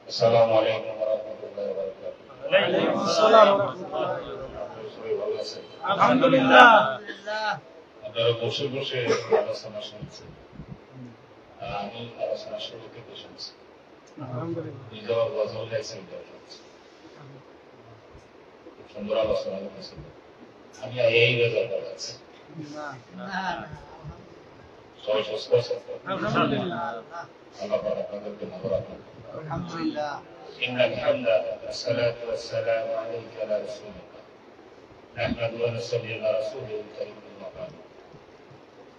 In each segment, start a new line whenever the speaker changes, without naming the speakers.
আসসালামু আলাইকুম ওয়া রাহমাতুল্লাহি ওয়া বারাকাতুহু।
ওয়ালাইকুম আসসালাম ওয়া রাহমাতুল্লাহি ওয়া বারাকাতুহু।
আপনারা সবাই ভালো আছেন?
আলহামদুলিল্লাহ।
আপনারা বসে বসে আলোচনা শুনছেন। আর আমি আলোচনা শুরু থেকে শুনছি।
আলহামদুলিল্লাহ।
নিজেও গজল গাইছেন, এটাও শুনছি। খুব সুন্দর আলোচনা হয়েছিল। আমি এই রেজাল্ট পাচ্ছি। সবাই সুস্থ আছেন তো?
আলহামদুলিল্লাহ।
আল্লাহ পাক আপনাদেরকে ভালো রাখুন।
আলহামদুলিল্লাহ।
إن الحمد والصلاة والسلام عليك على رسولك نحمد ونصلي على رسوله الكريم المقام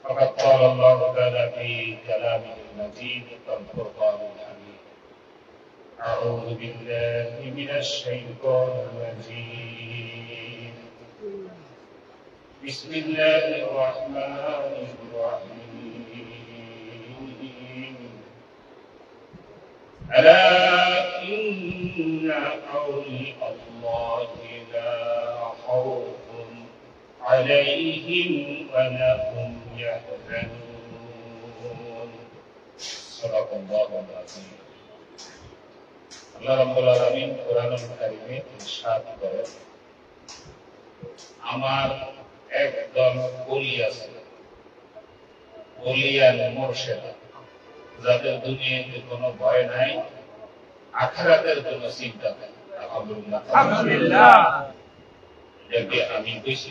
فقد قال الله تعالى في كلامه المجيد والفرقان الحميد أعوذ بالله من الشيطان الرجيم بسم الله الرحمن الرحيم ألا إن أولياء الله لا خوف عليهم ولا هم يحزنون صدق الله العظيم আল্লাহ রাব্বুল আলামিন কোরআনুল কারীমে ইরশাদ করেন, আমার একদল ওলি আছে, ওলিয়ান মুর্শিদা, যাদের দুনিয়াতে কোনো ভয় নাই, আখিরাতের কোনো চিন্তা নাই।
আলহামদুলিল্লাহ।
এটাকে আমি কইছি,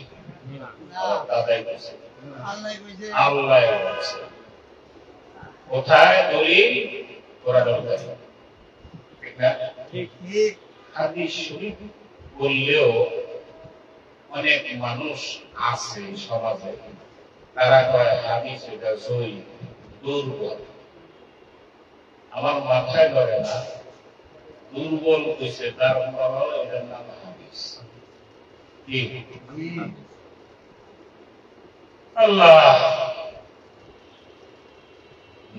দাদাই কইছে, আল্লাহ বলছে। কোথায় দলিল? কোরআনুল কারীম। ঠিক না?
ঠিক।
হাদিস শরীফ বললেও অনেক মানুষ আছে সমাজে, তারা কয় হাদিস এটা জয়ী, দুর্বল। আমার মাথায় ধরে না, দুর্বল কইছে, তার এটার নাম হাদিস। কি আল্লাহ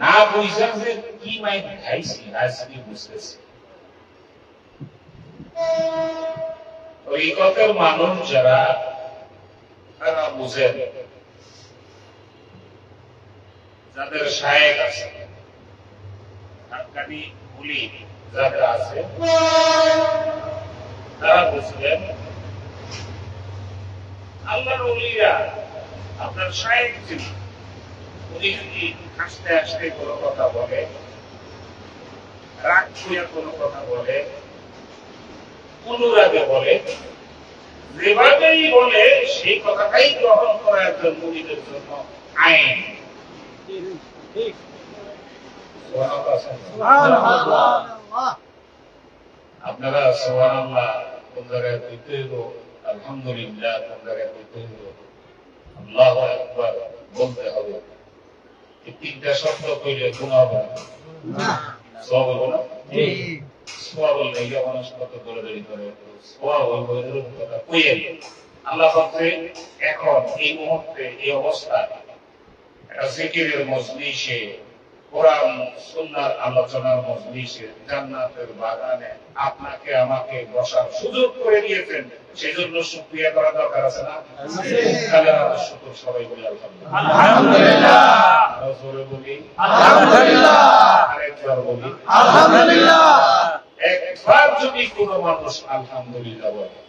না বুঝা যে কি মাই খাইছি আজকে বুঝতেছি। তরিকতের মানুষ যারা, তারা বুঝেন, যাদের শায়েখ আছে, হাক্কানি ওলি যাদের আছে, তারা বুঝলেন আল্লাহর ওলিরা আপনার শায়েখ ছিল। উনি যদি হাসতে হাসতে কোনো কথা বলে, রাগ করিয়া কোনো কথা বলে, অনুরাগে বলে, যেভাবেই বলে সেই কথাটাই গ্রহণ করা একজন মুরিদের জন্য আইন।
ঠিক।
সুবহানাল্লাহ। আপনারা সুবহানাল্লাহ কোন জায়গায় কইতে হইব, আলহামদুলিল্লাহ কোন জায়গায় কইতে হইব, আল্লাহু আকবার বলতে হবে। এই তিনটা শব্দ কইলে গুনাহ হবে না, সওয়াব হবে না। সওয়াব হলে এই মানুষ কত দৌড়াদৌড়ি করে, সওয়াব হইব এরকম কথা কইয়েন। আল্লাহ বলছে এখন এই মুহূর্তে এই অবস্থায় একটা জিকিরের মজলিসে, কোরআন সুন্নাহর আলোচনার মজলিসে, জান্নাতের বাগানে আপনাকে আমাকে বসার সুযোগ করে দিয়েছেন, সেজন্য শুকরিয়া করা দরকার আছে না? তাহলে আমরা শুকর সবাই বলি আলহামদুলিল্লাহ।
আলহামদুলিল্লাহ।
আরো জোরে বলি
আলহামদুলিল্লাহ।
আরেকবার বলি
আলহামদুলিল্লাহ।
একবার যদি কোনো মানুষ আলহামদুলিল্লাহ বলে,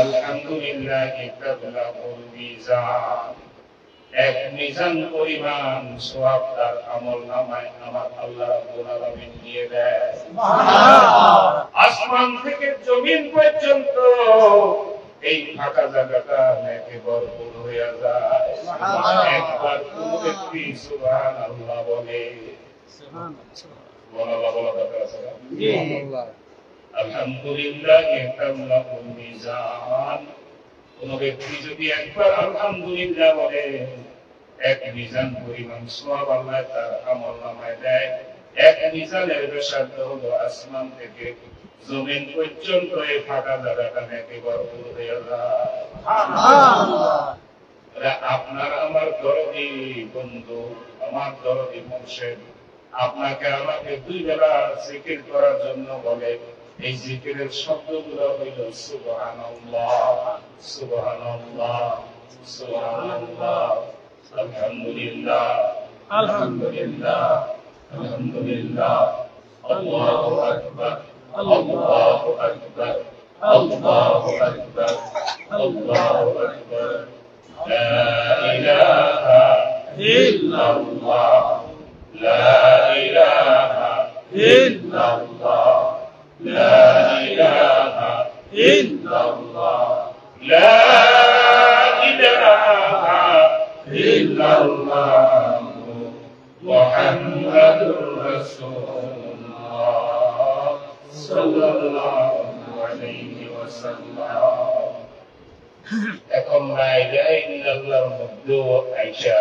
আলহামদুলিল্লাহ তাবলাগুল মিজান, এক মিজান পরিমাণ সওয়াব তার আমলনামায় আমার আল্লাহ রাব্বুল আলামিন দিয়ে দেয়। সুবহানাল্লাহ। আসমান থেকে জমিন পর্যন্ত এই ফাঁকা জায়গাটা নেকে ভরপুর হয়ে যায়। একবার কোন ব্যক্তি সুবহানাল্লাহ বলে, সুবহানাল্লাহ বলা দরকার আছে না? আলহামদুলিল্লাহ তাবলাগুল মিজান, কোন ব্যক্তি যদি একবার আলহামদুলিল্লাহ বলে, এক মিজান পরিমাণ সওয়াব আল্লাহ তার আমলনামায় দেয়। এক মিজানের ব্যাসার্ধ হলো আসমান থেকে জমিন পর্যন্ত এই ফাঁকা জায়গাটা নেকে ভরপুর হয়ে যায়। আপনার আমার দরদি বন্ধু, আমার দরদি মুর্শিদ আপনাকে আমাকে দুই বেলা জিকির করার জন্য বলে। এই জিকিরের শব্দগুলো হইল সুবহানাল্লাহ, সুবহানাল্লাহ, সুবহানাল্লাহ, আলহামদুলিল্লাহ, আলহামদুলিল্লাহ, আলহামদুলিল্লাহ, আল্লাহু আকবার, আল্লাহু আকবার, আল্লাহু আকবার, আল্লাহু আকবার। লা ইলাহা ইল্লাল্লাহ, লা ইলাহা ইল্লাল্লাহ, লা ইলাহা ইল্লাল্লাহ, লা ইলাহা ইল্লাল্লাহ, মুহাম্মাদুর রাসূলুল্লাহ সাল্লাল্লাহু আলাইহি ওয়াসাল্লাম। এখন লা ইলাহা ইল্লাল্লাহর মধ্যে আইসা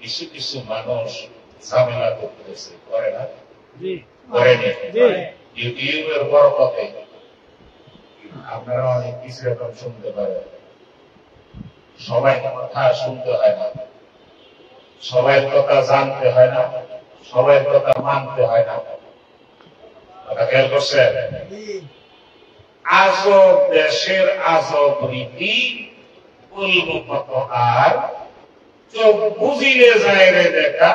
কিছু কিছু মানুষ ঝামেলা করতেছে, করে না? করেনি? ইউটিউবের বরকতে আপনারা অনেক কিছু এখন শুনতে পারেন। সবাই কথা শুনতে হয় না, সবাই কথা জানতে হয় না, সবাই কথা মানতে হয় না। কথা খেয়াল করছেন? আজব দেশের আজব রীতি, বলবো কত আর, চোখ বুঝিলে যায় রে দেখা,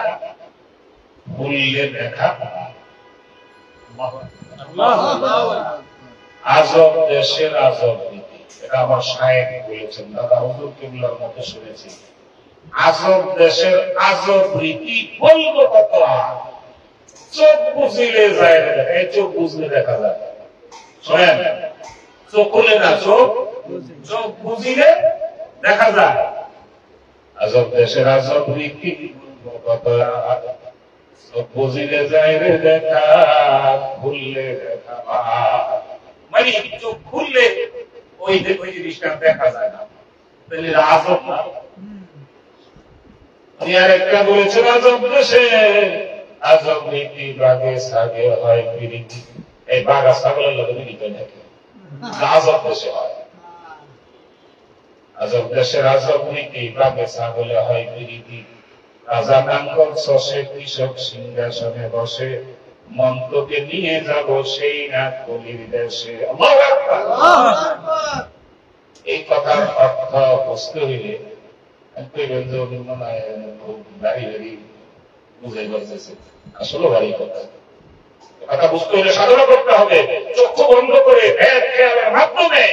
ভুললে দেখা। আজব দেশের আজব রীতি, এটা আমার শায়েখ বলেছেন, দাদা হুজুর কিবলার মতো শুনেছি। আজব দেশের আজব রীতি, বলবো কত আর, চোখ বুঝিলে যায় রে দেখা। এই চোখ বুঝলে দেখা যায়, শোনেন, চোখ খুলে না, চোখ বুঝিলে দেখা যায়। আজব দেশের আজব রীতি, কত আর, চোখ বুঝিলে যায় রে দেখা, খুললে দেখা। মানে চোখ খুললে ওই জিনিসটা দেখা যায় না, তাহলে আজব না। আর একটা বলেছেন আজব দেশে আজব রীতি, বাগে সাগে হয় প্রীতি। এই বাঘা ছাগলের লোক মিলিত নাকি? আজব দেশে হয়। আজব দেশের আজব রীতি, বাগে ছাগলে হয় প্রীতি। রাজা নাঙ্গল শশে, কৃষক সিংহাসনে বসে, মন্ত্রকে নিয়ে যাব সেই না কলির দেশে। আল্লাহু আকবার। এই কথার অর্থ বুঝতে হইলে খুব দাঁড়িয়ে বুঝাই পারতেছে, আসলে ভারী কথা। কথা বুঝতে হলে সাধনা করতে হবে, চক্ষু বন্ধ করে ভেদ খেয়ালের মাধ্যমে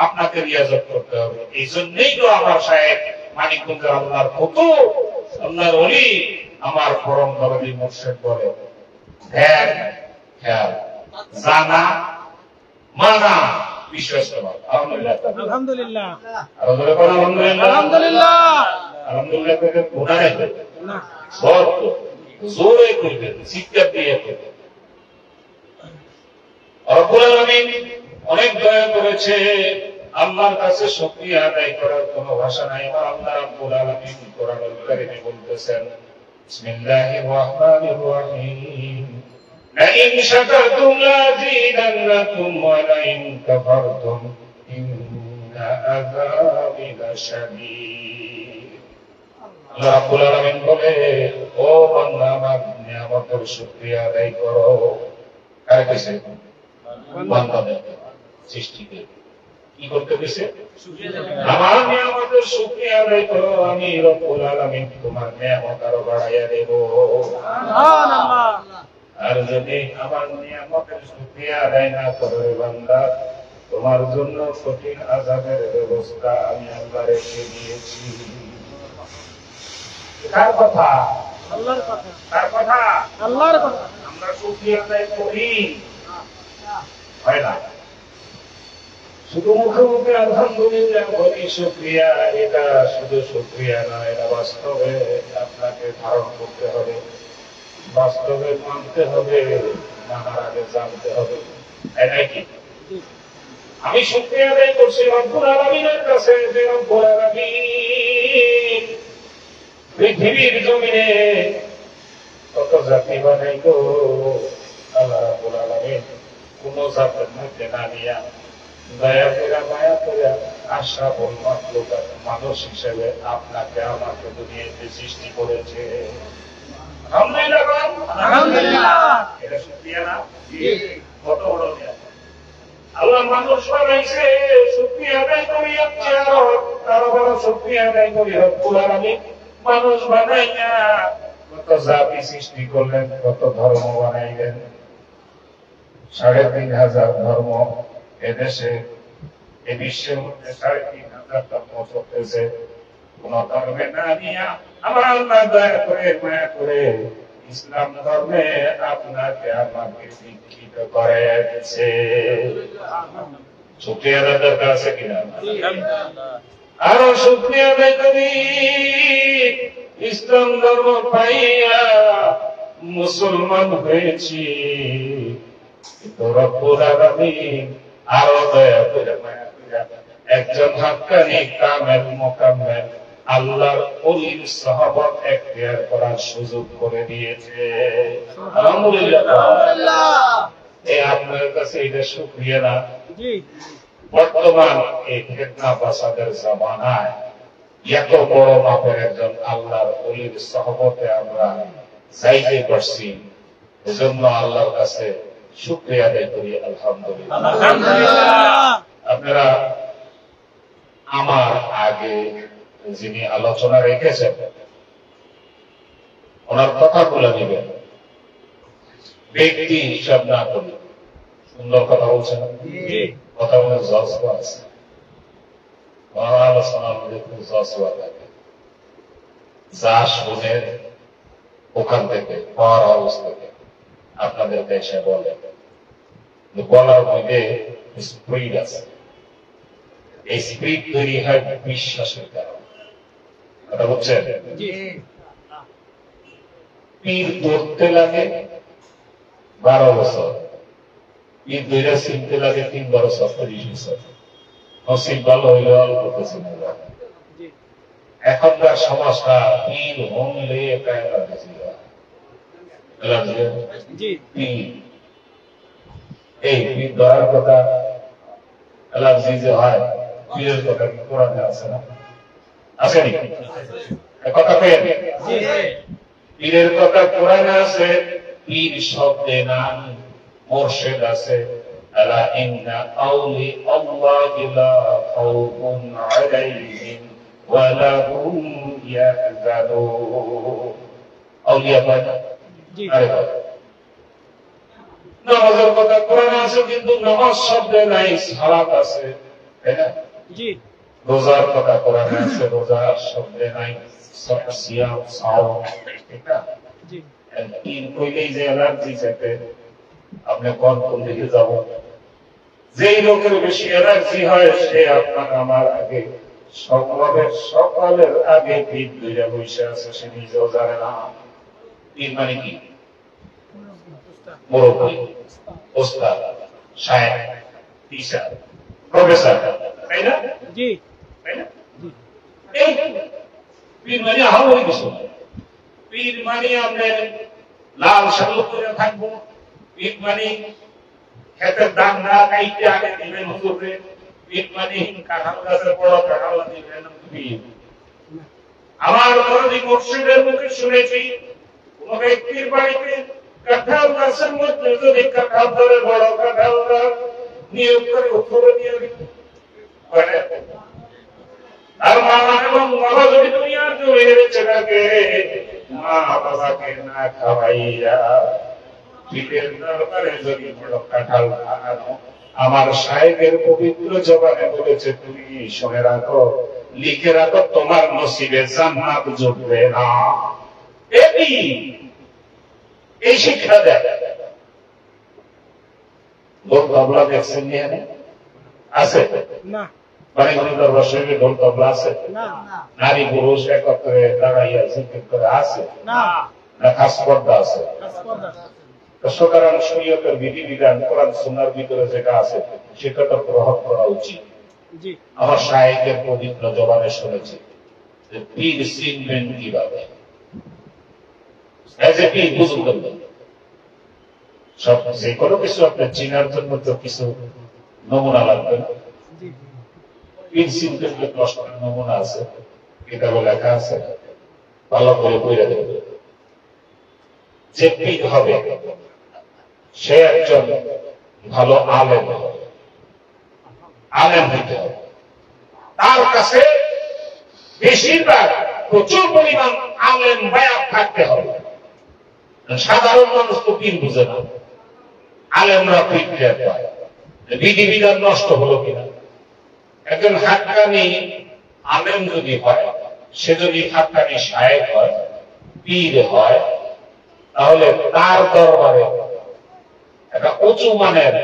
আপনাকে রিয়াজত করতে হবে। এই জন্যই তো আমার সাহেব মানিকগঞ্জের আল্লাহর কত আল্লাহর ওলি, আমার পরম দরদি মুর্শিদ বলে, ধ্যান খেয়াল জানা মানা বিশ্বস্ত। আলহামদুলিল্লাহ,
আলহামদুলিল্লাহ,
আলহামদুলিল্লাহ,
আলহামদুলিল্লাহ,
আলহামদুলিল্লাহ করে গুনাহ নেই, সব জোরে করবে, শিক্ষা দিয়ে করবে। রব্বুল আলামিন অনেক দয়া করেছে, আল্লাহর কাছে শুকরিয়া আদায় করার কোনো ভাষা নাই। আমার আল্লাহ রব্বুল আলামিন কোরআনুল কারীমে বলতেছেন, বিসমিল্লাহির রাহমানির রাহিম, লাইন শাকারতুম লাযীদান্নাকুম ওয়া লাইন কাফারতুম ইন্না আযাবি লাশাদীদ। আল্লাহ রাব্বুল আলামিন বলে, ও বান্দা আমার নিয়ামতের শুকরিয়া আদায় করো। কারে কইছে? বান্দাদের, সৃষ্টিকে কি করতে কইছে? আমার নিয়ামতের শুকরিয়া আদায় করো, আমি রব্বুল আলামিন তোমার নিয়ামত আরো বাড়াইয়া দেব।
সুবহানাল্লাহ।
আর যদি আমার নিয়ামতের শুকরিয়া আদায় না করো বান্দা, তোমার জন্য কঠিন আযাবের ব্যবস্থা আমি আল্লাহ রেখে দিয়েছি। কার কথা?
আল্লাহর কথা,
কার কথা?
আল্লাহর কথা।
আমরা শুকরিয়া আদায় করি, হয় না, শুধু মুখে মুখে আলহামদুলিল্লাহ বলি শুকরিয়া। এটা শুধু শুকরিয়া নয়, এটা বাস্তবে আপনাকে ধারণ করতে হবে, বাস্তবে মানতে হবে, মানার আগে জানতে হবে। তাই কি? আমি শুকরিয়া আদায় করছি রব্বুল আলামিনের কাছে, যে রব্বুল আলামিন পৃথিবীর জমিনে কত জাতি বানাইল। আল্লাহ রাব্বুল আলামিন কোন জাতের মধ্যে না নিয়া দয়া করে মায়া করে আশরাফুল মাখলুকাত মানুষ হিসেবে আপনাকে আমাকে দুনিয়াতে সৃষ্টি করেছে। আলহামদুলিল্লাহ,
আলহামদুলিল্লাহ।
এটা শুকরিয়া না? কত বড় নিয়ামত আল্লাহ মানুষ বানাইছে। শুকরিয়া আদায় করি, আরো বড় শুকরিয়া আদায় করি রব্বুল আলামিন মানুষ বানাইয়া কত জাতি সৃষ্টি করলেন, কত ধর্ম বানাইলেন, ৩,৫০০ ধর্ম এদেশে, এ বিশ্বের মধ্যে ৩,৫০০ ধর্ম চলতেছে। কোন ধর্মে না নিয়া আমার আল্লাহ দয়া করে মায়া করে ইসলাম ধর্মে আপনাকে আমাকে দীক্ষিত করে দিয়েছে। শুকরিয়া আদায় দরকার আছে কিনা? আরো শুকরিয়া আদায় করি। ইসলাম ধর্ম পাইয়া মুসলমান হয়েছি, রব্বুল আলামিন আরো দয়া করে মায়া করে একজন হাক্কানি কামেল মোকাম্মেল আল্লাহর ওলির সাহাবত এখতিয়ার করার সুযোগ করে দিয়েছে। আলহামদুলিল্লাহ। এই আপনার কাছে এটা শুকরিয়া না? বর্তমান এই ফিতনা ফাসাদের জামানায় এত বড় মাপের একজন আল্লাহর ওলির সাহাবতে আমরা যাইতে পারছি, এজন্য আল্লাহর কাছে শুকরিয়া আদায় করি। আলহামদুলিল্লাহ। আপনারা আমার আগে যিনি আলোচনা রেখেছেন ওনার কথাগুলো নিবেন, ব্যক্তি হিসাব না করি। সুন্দর কথা বলছেন, কথা বলে জজবা আছে, আলোচনার মধ্যে খুব জজবা থাকে। যা শুনে ওখান থেকে পাওয়ার হাউস থেকে আপনাদেরকে এসে বলে, বলার মধ্যে স্পিড আছে। এই স্পিড তৈরি হয় বিশ্বাসের কারণে। কথা বুঝছেন? পীর ধরতে লাগে 12 বছর, পীর ধরে চিনতে লাগে 3 বছর 30 বছর। নসিব ভালো হইলে অল্প চিনে যায়। এখনকার সমাজটা পীর হলে এই পীর ধরার কথা অ্যালার্জি যে হয়, পীরের কথা কি কোরআনে আছে না? আসেনি? কথা পেয়ে পীরের কথা কোরআনে আছে, পীর শব্দে নাম মুর্শিদ আছে। আলা ইন্না আউলি আল্লাহি লা খাউফুন আলাইহিম ওয়া লা হুম ইয়াহজানুন। আউলিয়া মানে আরে নামাজের কথা কোরআনে আছে, কিন্তু নামাজ শব্দে নাই, সালাত আছে, তাই না? রোজার কথা কোরআনে আছে, রোজা শব্দে নাই, সিয়াম সাওম, ঠিক না? তিন কইলেই যে অ্যালার্জি থাকে, আপনি কোন দিকে যাব? যেই লোকের বেশি অ্যালার্জি হয় সে আপনার আমার আগে সকালের আগে পিঠ ধরে বসে আছে, সে নিজেও জানে না। পীর মানে কি? মুরব্বী, ওস্তাদ, শায়েখ, টিচার, প্রফেসর, তাই না? তাই না? এই পীর মানে আহামরি কিছু। পীর মানে আমরা লাল শালু করে থাকবো, পীর মানে ক্ষেতের ধান না কাইতে আগে দিবেন হুজুরে, পীর মানে কাঁঠাল গাছের বড় কাঁঠাল দিবেন পীর। আমার বড়দি মুর্শিদের মুখে শুনেছি, কোন ব্যক্তির বাড়িতে কাঁঠাল গাছের মধ্যে যদি কাঁঠাল ধরে, বড় কাঁঠাল নিয়োগ করে উপরে নিয়ে আর মা এবং বাবা যদি দুনিয়ার জুড়ে রেখে থাকে, মা বাবাকে না খাওয়াইয়া পিঠের দরকারে যদি বড় কাঁঠাল আনো, আমার শায়েখের পবিত্র জবানে বলেছে, তুমি শুনে রাখো, লিখে রাখো, তোমার নসিবে জান্নাত জুটবে না। এই শিক্ষা দেয়। ঢোল তবলা দেখছেন নিয়ে আছে না? দরবার শরীফে ঢোল তবলা আছে? নারী পুরুষ একত্রে দাঁড়াইয়া জিকির করে আছে না? খাস পর্দা আছে? সুতরাং শরীয়তের বিধিবিধান কোরআন সুন্নাহর ভিতরে যেটা আছে সেটা তো গ্রহণ করা উচিত। আমার শায়েখের পবিত্র জবানে শুনেছি যে পীর চিনবেন কিভাবে, পীর বুঝুন করবেন। সব যে কোনো কিছু আপনার চিনার জন্য তো কিছু নমুনা লাগবে না। পীর চিনতে গেলে 10টা নমুনা আছে, কিতাবে লেখা আছে, ভালো করে পড়ে দেবে। যে পীর হবে সে একজন ভালো আলেম হবে, আলেম হইতে হবে। তার কাছে বেশিরভাগ প্রচুর পরিমাণ আলেম বায়াত থাকতে হবে। সাধারণ মানুষ তো পীর বুঝে না, আলেমরা ফিডব্যাক পায় বিধিবিধান নষ্ট হলো কিনা। একজন হাক্কানি আলেম যদি হয়, সে যদি হাক্কানি শায়েখ হয়, পীর হয়, তাহলে তার দরবারে একটা উঁচু মানের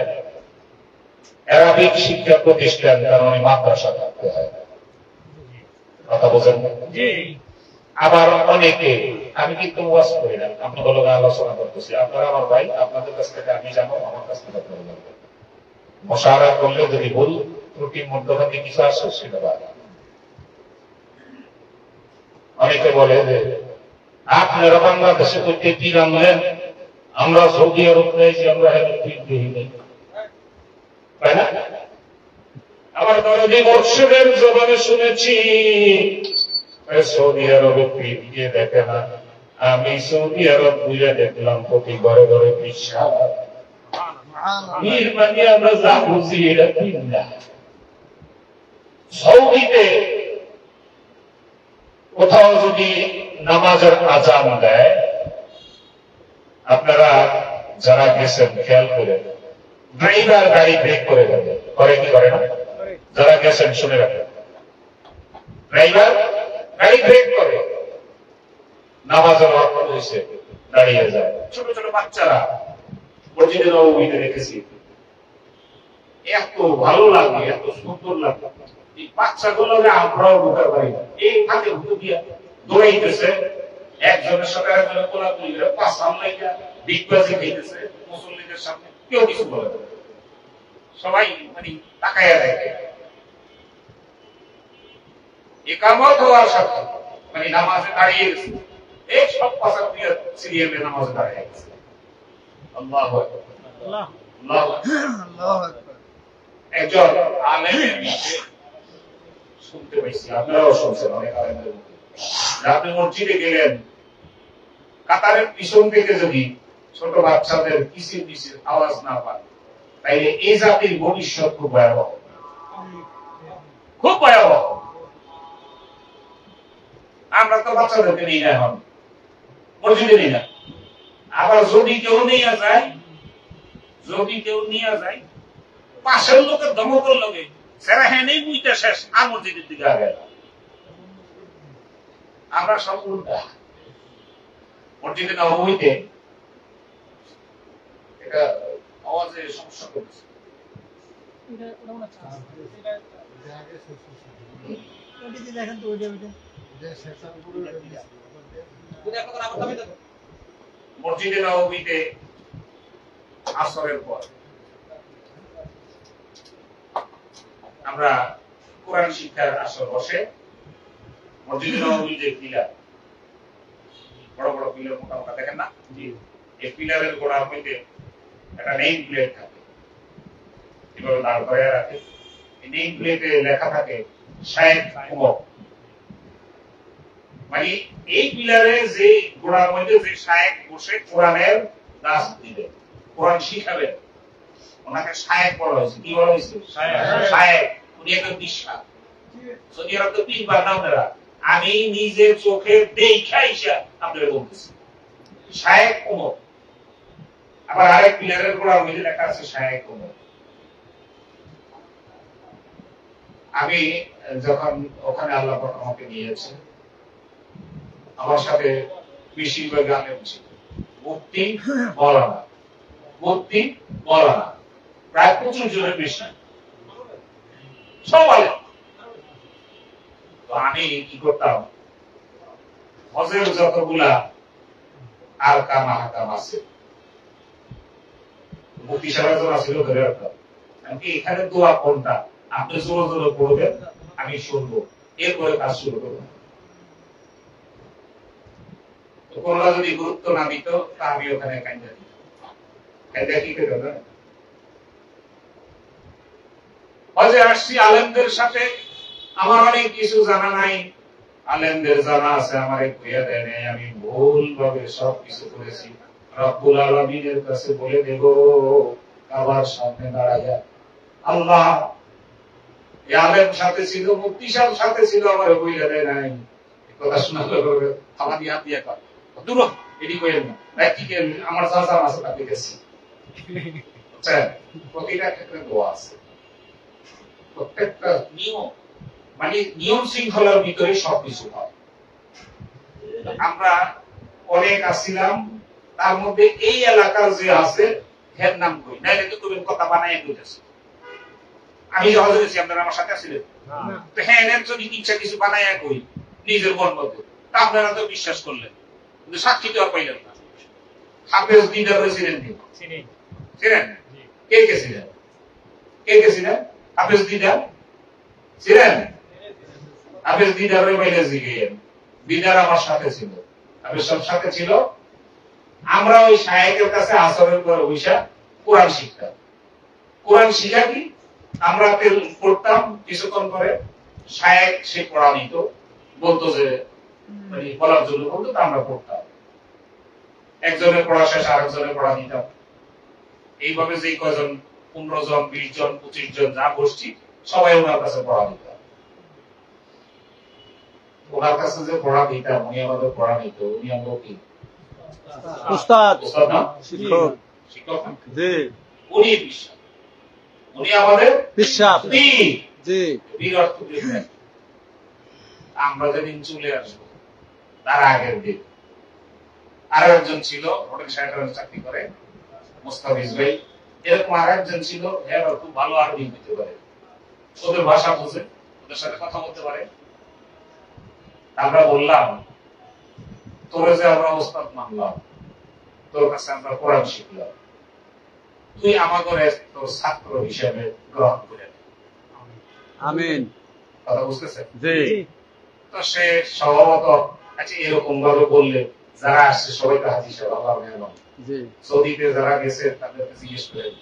অ্যারাবিক শিক্ষা প্রতিষ্ঠান, কারণ মাদ্রাসা থাকতে হয়। কথা বোঝেন? আবার অনেকে, আমি কিন্তু ওয়াজ করি না, আপনাদের লগে আলোচনা করতেছি, আপনারা আমার ভাই, আপনাদের কাছ থেকে আমি জানো, আমার কাছ থেকে আপনারা জানবেন। মশারা করলে যদি ভুল ত্রুটির মধ্যখানে কিছু আসে সেটা বাদ। অনেকে বলে যে আপনারা বাংলাদেশে করতে পীর আনলেন, আমরা সৌদি আরব রয়েছি, আমরা পীর দেখি নেই, তাই না? আমার দরদি মুর্শিদের জবানে শুনেছি সৌদি আরবে পীর গিয়ে দেখে না, আমি সৌদি আরব বুঝে দেখলাম প্রতি ঘরে ঘরে বিশ্বাস। পীর মানে আমরা যা বুঝি এটা পীর না। সৌদিতে কোথাও যদি নামাজের আজান দেয়, আপনারা যারা গেছেন খেয়াল করে, ড্রাইভার গাড়ি ব্রেক করে দেবে, করে কি করে না? যারা গেছেন শুনে রাখেন, ড্রাইভার গাড়ি ব্রেক করে, নামাজের অর্থ হয়েছে দাঁড়িয়ে যায়। ছোট ছোট বাচ্চারা মসজিদে নববীতে রেখেছি, এত ভালো লাগে, এত সুন্দর লাগে। এই বাচ্চাগুলো আমরাও ঢুকার পারি না, এই ফাঁকে ঢুকে দিয়ে দৌড়াইতেছে, একজনের সাথে একজনের কোলাকুলি করে পাঁচ সামলাইয়া ডিগবাজি খাইতেছে মুসল্লিদের সামনে, কেউ কিছু বলে না, সবাই মানে তাকাইয়া দেখে। একামত হওয়ার সাথে মানে নামাজে দাঁড়িয়ে গেছে, এই সব পাশা দিয়ে সিরিয়ালে নামাজে দাঁড়িয়ে গেছে। আল্লাহু আকবার, আল্লাহু আকবার। একজন আলেমের মুখে শুনতে পাইছি, আপনারাও শুনছেন অনেক আলেমের মুখে, আপনি মসজিদে গেলেন, কাতারের পিছন থেকে যদি ছোট বাচ্চাদের কিসির কিসির আওয়াজ না পান, তাইলে এই জাতির ভবিষ্যৎ খুব ভয়াবহ, খুব ভয়াবহ। আমরা তো বাচ্চাদেরকে নিয়ে যাই, এখন মসজিদে নিয়ে যাই। আবার যদি কেউ নিয়ে যায়, যদি কেউ নিয়ে যায়, পাশের লোকের ধমকের লোকে সেরা হ্যাঁ নেই বুঝতে শেষ, আর মসজিদের দিকে আগে। আমরা সব উল্টা। মসজিদে নববীতে এটা আওয়াজে সমস্যা করছে, মসজিদে নববীতে আসরের পর আমরা কোরআন শিক্ষার আসর বসে। মসজিদে নববীর যে পিলার, বড় বড় পিলার মোটা মোটা দেখেন না, এই পিলারের গোড়ার মধ্যে একটা নেম প্লেট থাকে, এভাবে দাঁড় করে রাখে। এই নেম প্লেটে লেখা থাকে শায়েখ উমর। মানে এই পিলারে যে গোড়ার মধ্যে যে শায়েখ বসে কোরআনের দাস দিবে, কোরআন শিখাবেন, ওনাকে শায়েখ বলা হয়েছে। কি বলা হয়েছে? শায়েখ। উনি একজন বিশ্বাস। সৌদি আরব তো তিনবার নাম দেওয়া, আমি নিজের চোখে দেখাইছা আপনাদের বলতেছি শায়েখ উমর। আবার আরেক পিলারের গোড়ার মধ্যে লেখা আছে শায়েখ উমর। আমি যখন ওখানে আল্লাহ আমাকে নিয়েছে, আমার সাথে বেশিরভাগ গানে ছিল মুফতি মৌলানা, মুফতি মৌলানা, প্রায় 25 জনের বেশি, সব আলেম। তো আমি কি করতাম, হজের যতগুলা আর কামা হাকাম আছে, মুফতি সাহেব ছিল ধরে রাখতাম, এখানে দোয়া কোনটা আপনি জোরে জোরে পড়বেন, আমি শুনবো, এরপরে কাজ শুরু করবো। কোনটা যদি গুরুত্ব না দিত, তা আমি ওখানে কান্দা দিতাম। কান্দা কি করে না, হজে আসছি আলেমদের সাথে, আমার অনেক কিছু জানা নাই, আলেমদের জানা আছে, আমার কইয়া দেয় নাই, আমি ভুল ভাবে সবকিছু করেছি। রব্বুল আলামিনের কাছে বলে দেব, কাবার সামনে দাঁড়াইয়া, আল্লাহ আলেম সাথে ছিল, মুফতি সাহেব সাথে ছিল, আমার কইয়া দেয় নাই। কথা শোনা আমার হাত দিয়া কর দূর, এটি কইেন না, আমার চাচা আছে তাকে গেছি, বুঝছেন? প্রতিটা ক্ষেত্রে দোয়া আছে, প্রত্যেকটা নিয়ম, মানে নিয়ম শৃঙ্খলার ভিতরে সবকিছু হয়। আমরা অনেক আসছিলাম, তার মধ্যে এই এলাকার যে আছে হের নাম কই, নাইলে তো তুমি কথা বানায় কইতেছে। আমি সহজে গেছি, আপনারা আমার সাথে আসছিলেন তো, হ্যাঁ এর যদি ইচ্ছা কিছু বানায় কই নিজের মন মতো, তা আপনারা তো বিশ্বাস করলেন, কিন্তু সাক্ষী তো আর পাইলেন না। হাফেজ দিদার হয়েছিলেন কি? ছিলেন? কে কে ছিলেন? কে কে ছিলেন? হাফেজ দিদার ছিলেন? হাফেজ দিদার ওই বাইরে জিগেন, দিদার আমার সাথে ছিল, হাফেজ সব সাথে ছিল। আমরা ওই শায়েকের কাছে আসরের পর বৈশা কোরআন শিখতাম। কোরআন শিখা কি আমরা পড়তাম, কিছুক্ষণ পরে শায়েক সে পড়া নিত, বলতো যে মানে বলার জন্য বলতো, আমরা পড়তাম। একজনের পড়া শেষ আরেকজনের পড়া নিতাম। এইভাবে যে কয়জন 15 জন 20 জন 25 জন যা বসছি সবাই ওনার কাছে পড়া দিতাম। ওনার কাছে যে পড়া দিতাম, উনি আমাদের পড়া নিত, উনি আমাদের কি
উস্তাদ,
উস্তাদ না?
শিক্ষক,
শিক্ষক না?
জি,
উনি বিশ্বাস, উনি আমাদের
বিশ্বাস,
পীর।
জি,
পীর অর্থ বুঝলেন? আমরা যেদিন চলে আসবো তার আগের দিন আরো একজন ছিল, হোটেল সাহেবের চাকরি করে, মুস্তাফিজ ভাই। এরকম আর একজন ছিল, হ্যাঁ খুব ভালো আরবি বুঝতে পারে, ওদের ভাষা বুঝে, ওদের সাথে কথা বলতে পারে। আমরা বললাম, তোরে যে আমরা ওস্তাদ মানলাম, তোর কাছে আমরা কোরআন শিখলাম, তুই আমাদের তোর ছাত্র হিসেবে গ্রহণ করে নে।
আমিন,
কথা বুঝতেছে?
জি,
তো সে স্বভাবত আচ্ছা এরকম ভাবে বললে যারা আসছে সবাই তো হাজি সাহেব, আল্লাহ মেহমান।
জি,
সৌদিতে যারা গেছে তাদেরকে জিজ্ঞেস করেন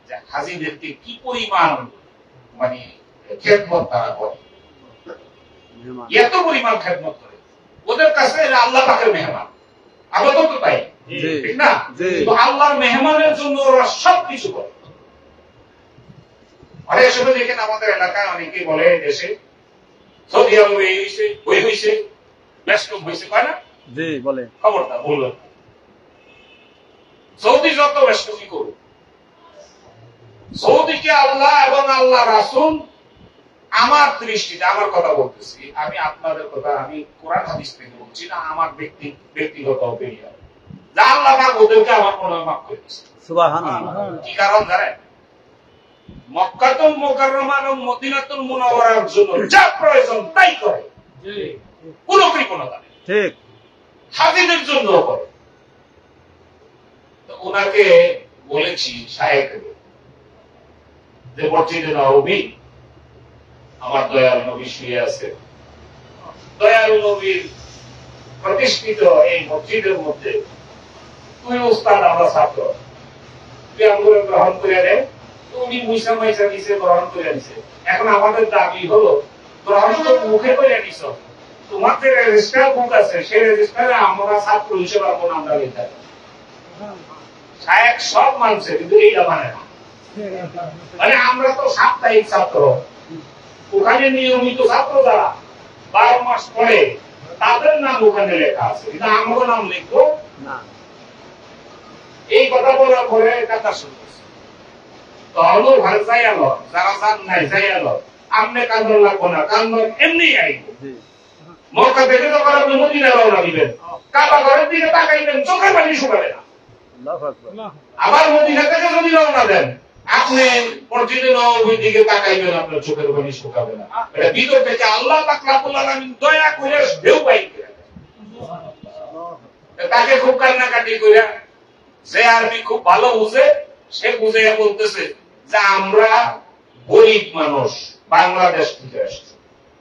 যে হাজিদেরকে কি পরিমাণ মানে খেদমত তারা করে,
মেহমান,
এত পরিমাণ খেদমত করে, ওদের কাছে এরা আল্লাহ পাকের মেহমান। আমরা তো তাই,
জি,
ঠিক না?
জি।
তো আল্লাহর মেহমানের জন্য ওরা সবকিছু করে। অনেক সময় দেখেন আমাদের এলাকায় অনেকেই বলে দেশে সৌদি আরবে এই হয়েছে ওই হয়েছে ব্যস্ত হয়েছে, কয় না?
জি, বলে,
খবরদার বললেন, সৌদি যত ব্যস্ত কি করুক, সৌদিকে আল্লাহ এবং আল্লাহ রাসূল আমার দৃষ্টিতে, আমার কথা বলতেছি আমি, আপনাদের কথা আমি কোরআন হাদিস থেকে বলছি না, আমার ব্যক্তিগত অপিনিয়ন, যা আল্লাহ পাক ওদেরকে আমার মনে হয় মাফ করে দিয়েছে।
সুবহানাল্লাহ,
কি কারণ জানেন? মক্কাতুল মুকাররমা এবং মদিনাতুল মুনাওয়ারার জন্য যা প্রয়োজন তাই করে, কোনো কৃপণতা নেই,
ঠিক,
হাজিদের জন্য করে। তো ওনাকে বলেছি শায়েখ যে মসজিদে নববী আমার দয়াল নবী শুয়ে আছে, দয়াল নবীর প্রতিষ্ঠিত এই মসজিদের মধ্যে তুই উস্তাদ, আমরা ছাত্র, তুই আমাদের গ্রহণ করে নেয়। উনি মুইসা মাইসা নিচে গ্রহণ করে নিছে। এখন আমাদের দাবি হলো গ্রহণ তো মুখে করে নিছ, তোমার যে রেজিস্টার বুক আছে সেই রেজিস্টারে আমরা ছাত্র হিসেবে আপনার নামটা লিখতে হবে। শায়েখ সব মানছে, কিন্তু এইটা মানে না। মানে আমরা তো সাপ্তাহিক ছাত্র, ওখানে নিয়মিত ছাত্র যারা 12 মাস পরে তাদের নাম ওখানে লেখা আছে, কিন্তু আমারও নাম লিখবো
না,
এই কথা বলার পরে কথা শুনছে। তাহলে ভাই যাই আলো, যারা জান নাই যাই আলো, আমনে কান্দন লাগবো না, কান্দন এমনি আইব।
জি,
মক্কা থেকে যখন আপনি মদিনা রওনা দিবেন, কাবা ঘরের দিকে তাকাইবেন, চোখের পানি শুকাবে না।
আল্লাহু আকবার,
আবার মদিনা থেকে যদি রওনা দেন, আপনি মসজিদে নববীর দিকে তাকাইবেন, আপনার চোখের পানি শুকাবে না। এটা ভিতর থেকে আল্লাহ পাক রব্বুল আলামিন দয়া করে ঢেউ বাইর করে দেন। তাকে খুব কান্নাকাটি কইরা, সে আরবি খুব ভালো বুঝে, সে বুঝে বলতেছে যে আমরা গরিব মানুষ, বাংলাদেশ থেকে আসছি।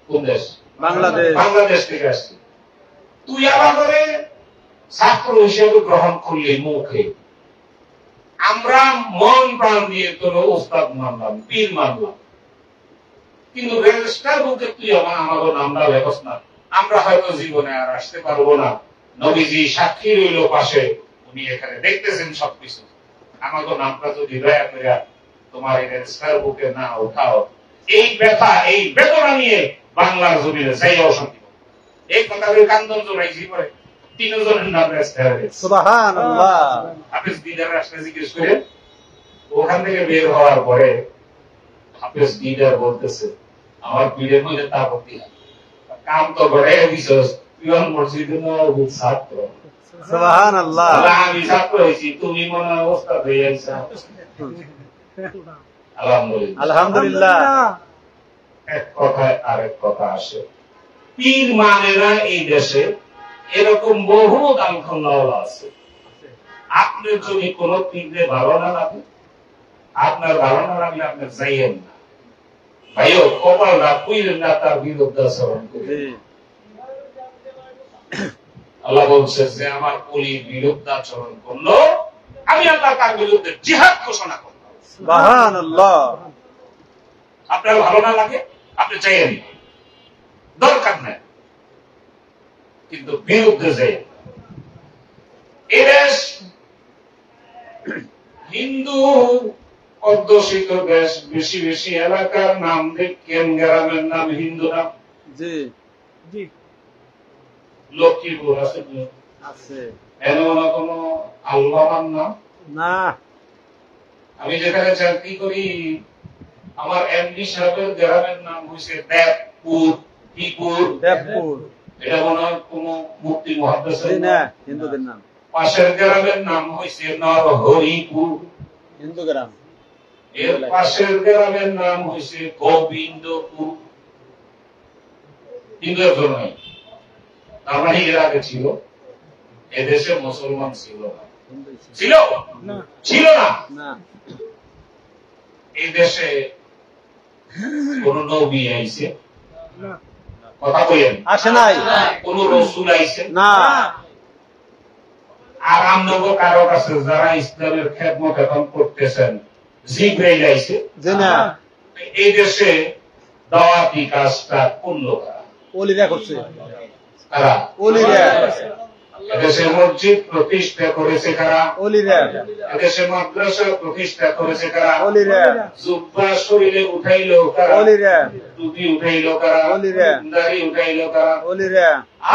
কোন দেশ?
বাংলাদেশ,
বাংলাদেশ থেকে আসছি। তুই আমাদের ছাত্র হিসেবে গ্রহণ করলি মুখে, আমরা মন প্রাণ দিয়ে তোর ওস্তাদ মানলাম, পীর মানলাম, কিন্তু রেজিস্টার বুকে তুই আমাদের নামটা লেখস না, আমরা হয়তো জীবনে আর আসতে পারবো না। নবীজি সাক্ষী রইল পাশে, উনি এখানে দেখতেছেন সবকিছু, আমাদের নামটা যদি দয়া করে তোমার এই রেজিস্টার বুকে না উঠাও, এই ব্যথা এই বেদনা নিয়ে বাংলার জমিনে যাই অশান্তি। এই কথাগুলো কান্দন জোড়াইছি পরে 3 জনের নাম রেজিস্টার হয়েছে।
সুবহানাল্লাহ,
আপনি দিদার রাষ্ট্রে জিজ্ঞেস করেন ওখান থেকে বের হওয়ার পরে হাফেজ লিডার বলতেছে আমার পীরের মধ্যে তাপত্তি কাম তো করে দিছস তুই মসজিদে নববীর ছাত্র
সুবহানাল্লাহ।
আমি ছাত্র হয়েছি তুমি মনে হয় ওস্তাদ হয়ে আইছা। আলহামদুলিল্লাহ
আলহামদুলিল্লাহ।
এক কথায় আরেক কথা আসে, পীর মানেরা এই দেশে এরকম বহু দামখন্ডওয়ালা আছে। আপনার যদি কোন পীরে ভালো না লাগে, আপনার ভালো না লাগলে আপনি যাইয়েন না ভাইও, কপাল রাখুইলেন না তার বিরুদ্ধে আচরণ করে। আল্লাহ বলছে যে আমার অলির বিরুদ্ধে আচরণ করলো, আমি আল্লাহ তার বিরুদ্ধে জিহাদ ঘোষণা করলাম।
সুবহানাল্লাহ।
আপনার ভালো না লাগে আপনি চাইয়েন, দরকার নাই, কিন্তু বিরুদ্ধে যাইয়েন। এই দেশ হিন্দু অধ্যুষিত দেশ, বেশি বেশি এলাকার নাম দেখেন, গ্রামের নাম হিন্দু নাম।
জি
লক্ষ্মীপুর আছে
আছে
এমন কোন আল্লাহর নাম
না।
আমি যেখানে চাকরি করি আমার এমডি সাহেবের গ্রামের নাম হয়েছে দেবপুর।
দেবপুর
এটা মনে হয় কোন মুফতি মুহাদ্দিসের
না,
নাম।
হিন্দুদের নাম।
পাশের গ্রামের নাম হয়েছে নরহরিপুর,
হিন্দু গ্রাম।
এর পাশের গ্রামের নাম হয়েছে গোবিন্দপুর। হিন্দু একজন নাই, তার মানে এর আগে ছিল এদেশে মুসলমান ছিল না, ছিল ছিল না।
না
এই দেশে কোন নবী আইছে কথা কইেন,
আসে নাই।
কোন রসুল আইছে
না।
আর আমনগো কারো কাছে যারা ইসলামের খেদমত এখন করতেছেন জিবরাইল আইছে
জি না।
এই দেশে দাওয়াতি কাজটা করলো কারা?
ওলিরা করছে।
কারা?
ওলিরা।
এদেশে মসজিদ প্রতিষ্ঠা করেছে কারা?
ওলিরা।
এদেশে মাদ্রাসা প্রতিষ্ঠা করেছে কারা?
ওলিরা।
জুব্বা শরীরে উঠাইলো কারা?
ওলিরা।
টুপি উঠাইলো কারা?
ওলিরা।
দাড়ি উঠাইলো কারা?
ওলিরা।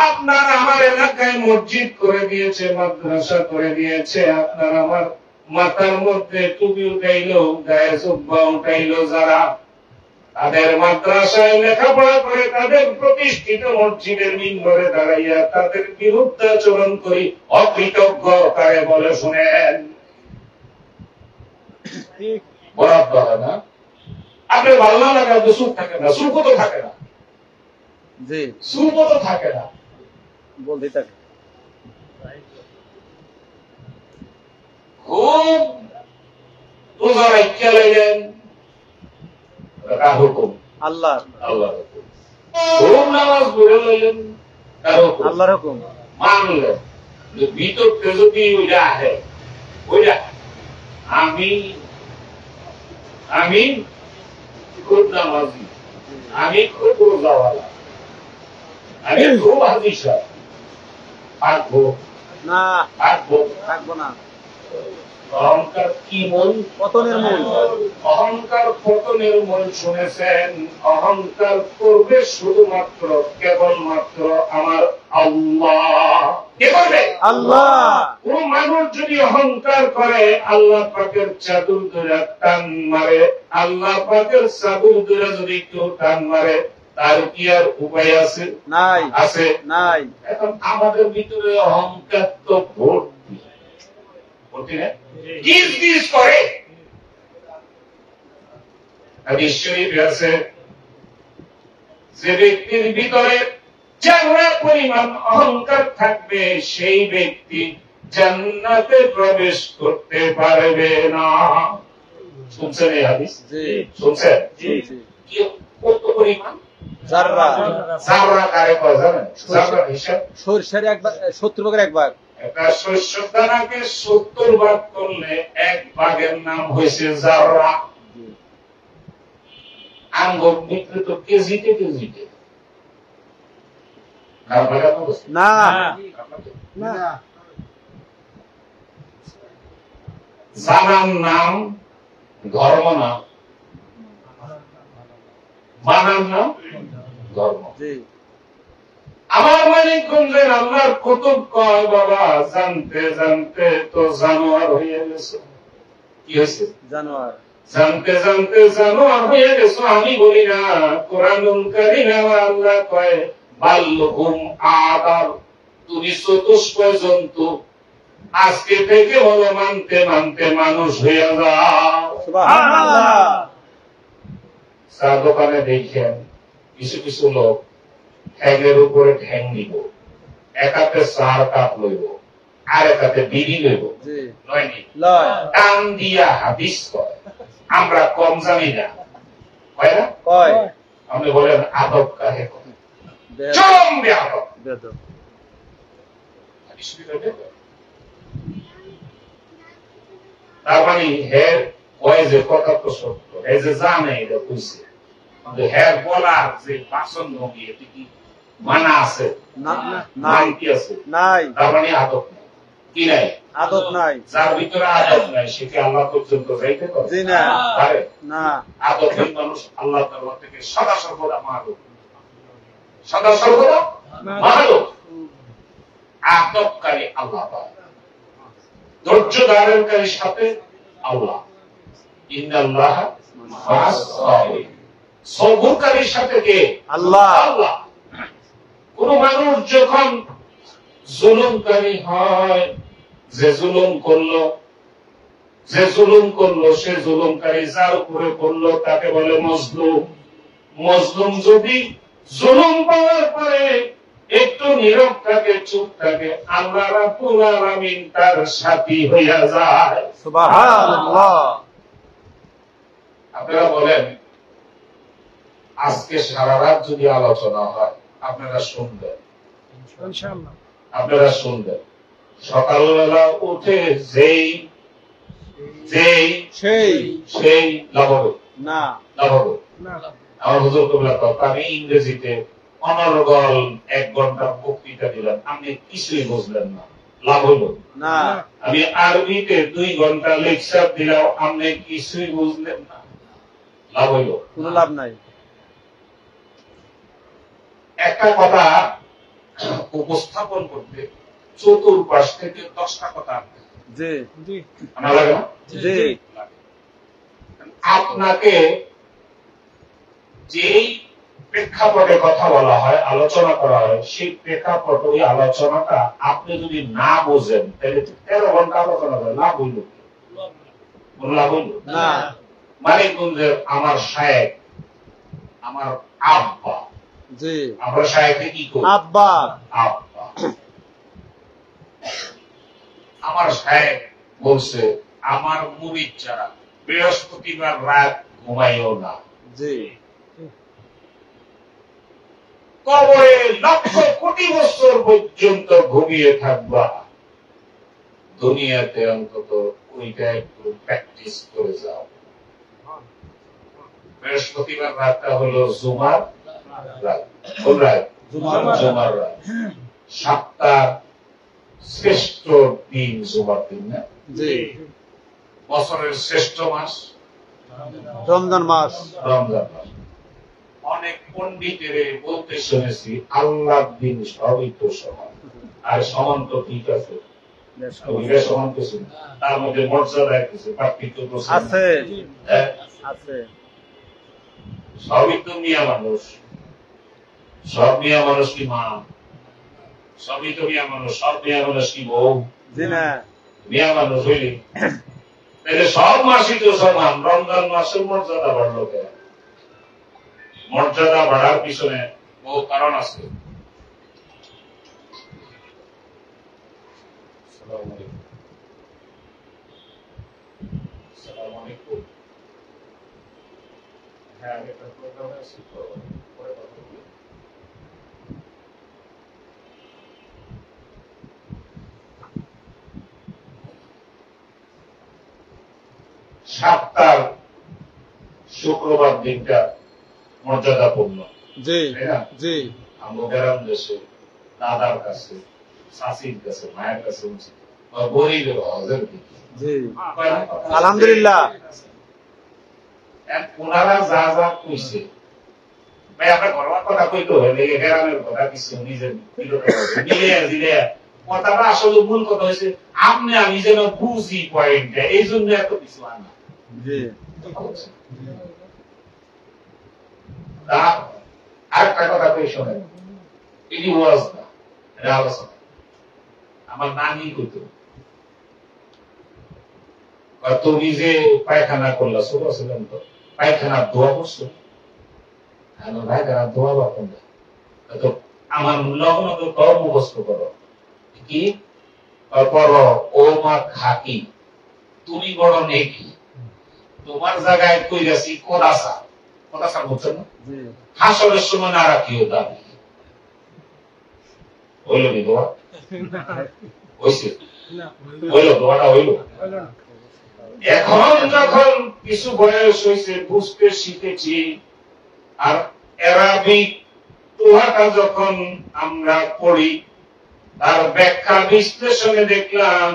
আপনার আমার এলাকায় মসজিদ করে দিয়েছে, মাদ্রাসা করে দিয়েছে, আপনার আমার মাথার মধ্যে টুপি উঠাইলো, গায়ে জুব্বা উঠাইলো যারা, তাদের মাদ্রাসায় লেখাপড়া করে, তাদের প্রতিষ্ঠিত মসজিদের মিম্বরে দাঁড়াইয়া তাদের বিরুদ্ধে আচরণ করি, অকৃতজ্ঞ কারে বলে শুনেন? বরাদ্দ হয় না। আপনার ভালো না লাগে আপনি সুখ থাকে না, সুখ তো থাকে না,
জি
সুখ তো থাকে না।
বলতেই থাকে।
খুব রোজা রাখিয়া লাইলেন, কার হুকুম?
আল্লাহ।
আল্লাহর হুকুম। খুব নামাজ পড়ে লাইলেন, কার হুকুম?
আল্লাহর হুকুম।
মানলেন। ভিতরতে যদি ওইটা আহে, ওইটা আমি আমি খুব নামাজি, আমি খুব রোজাওয়ালা, আমি খুব হাদিস থাকবো
না
থাকবো।
থাকবো না।
অহংকার কি মূল?
পতনের মূল।
অহংকার পতনের মূল শুনেছেন। অহংকার করবে শুধুমাত্র কেবলমাত্র আমার আল্লাহ। কে করবে?
আল্লাহ।
কোন মানুষ যদি অহংকার করে আল্লাহ পাকের চাদর ধরে টান মারে, আল্লাহ পাকের চাদর ধরে যদি কেউ টান মারে, তার কি আর উপায় আছে?
নাই।
আছে
নাই।
এখন আমাদের ভিতরে অহংকার তো ভর্তি, ভর্তি না? কিস কিস করে। হাদিস শরীফে আছে, যে ব্যক্তির ভিতরে যারা পরিমাণ অহংকার থাকবে সেই ব্যক্তি জান্নাতে প্রবেশ করতে পারবে না। শুনছেন এই হাদিস?
জি
শুনছেন?
জি জি।
কি কত পরিমাণ?
জাররা।
জাররা কারে কয় জানেন? জাররার হিসাব
সরিষার একবার 70 ভাগের এক ভাগ।
একটা শস্য দানাকে 70 ভাগ করলে এক ভাগের নাম হয়েছে জাররা। আঙ্গুর বিক্রি তো কেজিতে কেজিতে।
না
না
জানার নাম ধর্ম না, মানার নাম ধর্ম।
জি
আমার মানিকগঞ্জের আল্লাহর কুতুব কয় বাবা জানতে জানতে তো জানোয়ার হয়ে গেছে। কি হয়েছে?
জানোয়ার।
জানতে জানতে জানোয়ার হয়ে গেছো। আমি বলি না, কোরআনুল কারীমে আল্লাহ কয় বাল্লুহুম আদাল, তুমি চতুষ্পয় জন্তু, আজকে থেকে হলো মানতে মানতে মানুষ হয়ে যাও।
সুবহানাল্লাহ।
চা দোকানে দেখেন কিছু কিছু লোক ঠ্যাঙের উপরে ঠ্যাং দিব, এক হাতে চার কাপ লইব, আর এক হাতে বিড়ি লইব,
জি
নয়নি
লয়
টান দিয়া হাদিস কয়। আমরা কম জানি না, হয় না?
কয়
আপনি বলেন আদব কাহে কয়?
বেদ
চরম বেয়াদব।
বেদ
হাদিস শরীফে দেখো। তার মানে হের কয় যে কথা তো সত্য, এই যে জানে এটা কইছে, কিন্তু হের বলার যে বাসন ভঙ্গি এটি কি মানা আছে?
না
নাই
নাই
কি আছে?
নাই
তার মানে আদব নাই। কি নাই?
আদত নাই।
যার ভিতরে আদব নাই সে কি আল্লাহ পর্যন্ত যাইতে পারে?
জি না
পারে
না
আদবহীন মানুষ আল্লাহ তাআলা থেকে সদা সর্বদা মাহরুম, সদা সর্বদা মাহরুম। আদবকারী আল্লাহ পাক, ধৈর্য ধারণকারীর সাথে আল্লাহ, ইন্নাল্লাহ মা'আস সাবিরিন, সবরকারীর সাথে কে?
আল্লাহ।
আল্লাহ। কোন মানুষ যখন জুলুমকারী হয়, যে জুলুম করলো সে জুলুমকারী যার উপরে করলো তাকে বলে মজলুম। মজলুম যদি জুলুম পাওয়ার পরে একটু নীরব থাকে, চুপ থাকে, আল্লাহ রাব্বুল আলামিন তার সাথী হইয়া যায়।
সুবহানাল্লাহ।
আপনারা বলেন আজকে সারা রাত যদি আলোচনা হয় আপনারা শুনবেন,
ইনশাআল্লাহ
আপনারা শুনবেন। সকালবেলা উঠে যেই
সেই
লাভবে
না
লাভবে।
না
আমার হুজুর কবিলা কথা, আমি ইংরেজিতে অনর্গল 1 ঘন্টা বক্তৃতা দিলাম, আপনি কিছুই বুঝলেন না, লাভ হইল
না
আমি আরবিতে 2 ঘন্টা লেকচার দিলাম, আপনি কিছুই বুঝলেন না, লাভ হইল?
কোনো লাভ নাই।
একটা কথা উপস্থাপন করতে চতুর্পাশ থেকে 10টা কথা আনতে হয়।
জি
জি
আমার লাগে না?
জি
আপনাকে যেই প্রেক্ষাপটে কথা বলা হয়, আলোচনা করা হয়, সেই প্রেক্ষাপট, ওই আলোচনাটা আপনি যদি না বোঝেন তাহলে 13 ঘন্টা আলোচনা করে লাভ হইল? লাভ হইল
না।
মানিকগঞ্জের আমার শায়েখ, আমার আব্বা,
জি
আমরা শায়েখে কি করি?
আব্বা
আব্বা। আমার শায়েখ বলছে আমার মুরিদ যারা বৃহস্পতিবার রাত ঘুমাইও না,
জি
কবরে লক্ষ কোটি বছর পর্যন্ত ঘুমিয়ে থাকবা, দুনিয়াতে অন্তত ওইটা একটু প্র্যাকটিস করে যাও। বৃহস্পতিবার রাতটা হলো জুমার রাত। কোন রাত? জুমার রাত। 7টা শ্রেষ্ঠ দিন জুমার দিন, না?
জি
বছরের শ্রেষ্ঠ মাস
রমজান মাস।
রমজান মাস। অনেক পণ্ডিতের বলতে শুনেছি আল্লাহর দিন সবই তো সমান, আর সমান তো ঠিক আছে, সমান কিছু না। তার মধ্যে মর্যাদা কিছু পার্থক্য তো
আছে
হ্যাঁ,
আছে।
সবই তো মিয়া মানুষ, সব মিয়া মানুষ কি মা? সবই তো মিয়া মানুষ, সব মিয়া মানুষ কি বউ?
জি না
মিয়া মানুষ হইলি তাহলে সব মাসই তো সমান। রমজান মাসের মর্যাদা বাড়লো কেন? মর্যাদা বাড়ার পিছনে বহু কারণ আছে। আসসালামু আলাইকুম। আসসালামু আলাইকুম। হ্যাঁ, আমি একটা প্রোগ্রামে আছি তো, পরে কথা বলি। সপ্তাহ শুক্রবার দিনটা মর্যাদাপূর্ণ,
জি
তাই না?
জি
আমরা গ্রাম দেশে দাদার কাছে, শাশির কাছে, মায়ের কাছে গরিবের হজের দিকে
জি আলহামদুলিল্লাহ।
ওনারা যা যা কইছে, ভাই আমরা ঘরোয়ার কথা কইতে হলে গ্রামের কথা কিছু নিজের মিলিয়ে দিলে কথাটা আসলে মূল কথা হয়েছে আপনি আমি যেন বুঝি পয়েন্টটা, এই জন্য এত কিছু আনা।
জি
আরেকটা কথা কই শোনেন, এটি ওয়াজ না, এটা আলোচনা। আমার নানি কইতো, তুমি যে পায়খানা করলা, ছোট ছিলেন তো, পায়খানা দোয়া করছো? পায়খানা দোয়া বা কোনটা? তো আমার লগ্ন তো কর মুখস্থ করো, কি করো? ও মা খাকি, তুমি বড় নেকি, তোমার জায়গায় কই গেছি কোদাসা। কোদাসা বলছেন না? হাসরের সময় না রাখিও দাবি। হইল কি দোয়া? হইছে? হইল দোয়াটা হইল? এখন যখন কিছু বয়স হয়েছে, বুঝতে শিখেছি, আর অ্যারাবিক দোয়াটা যখন আমরা পড়ি, তার ব্যাখ্যা বিশ্লেষণে দেখলাম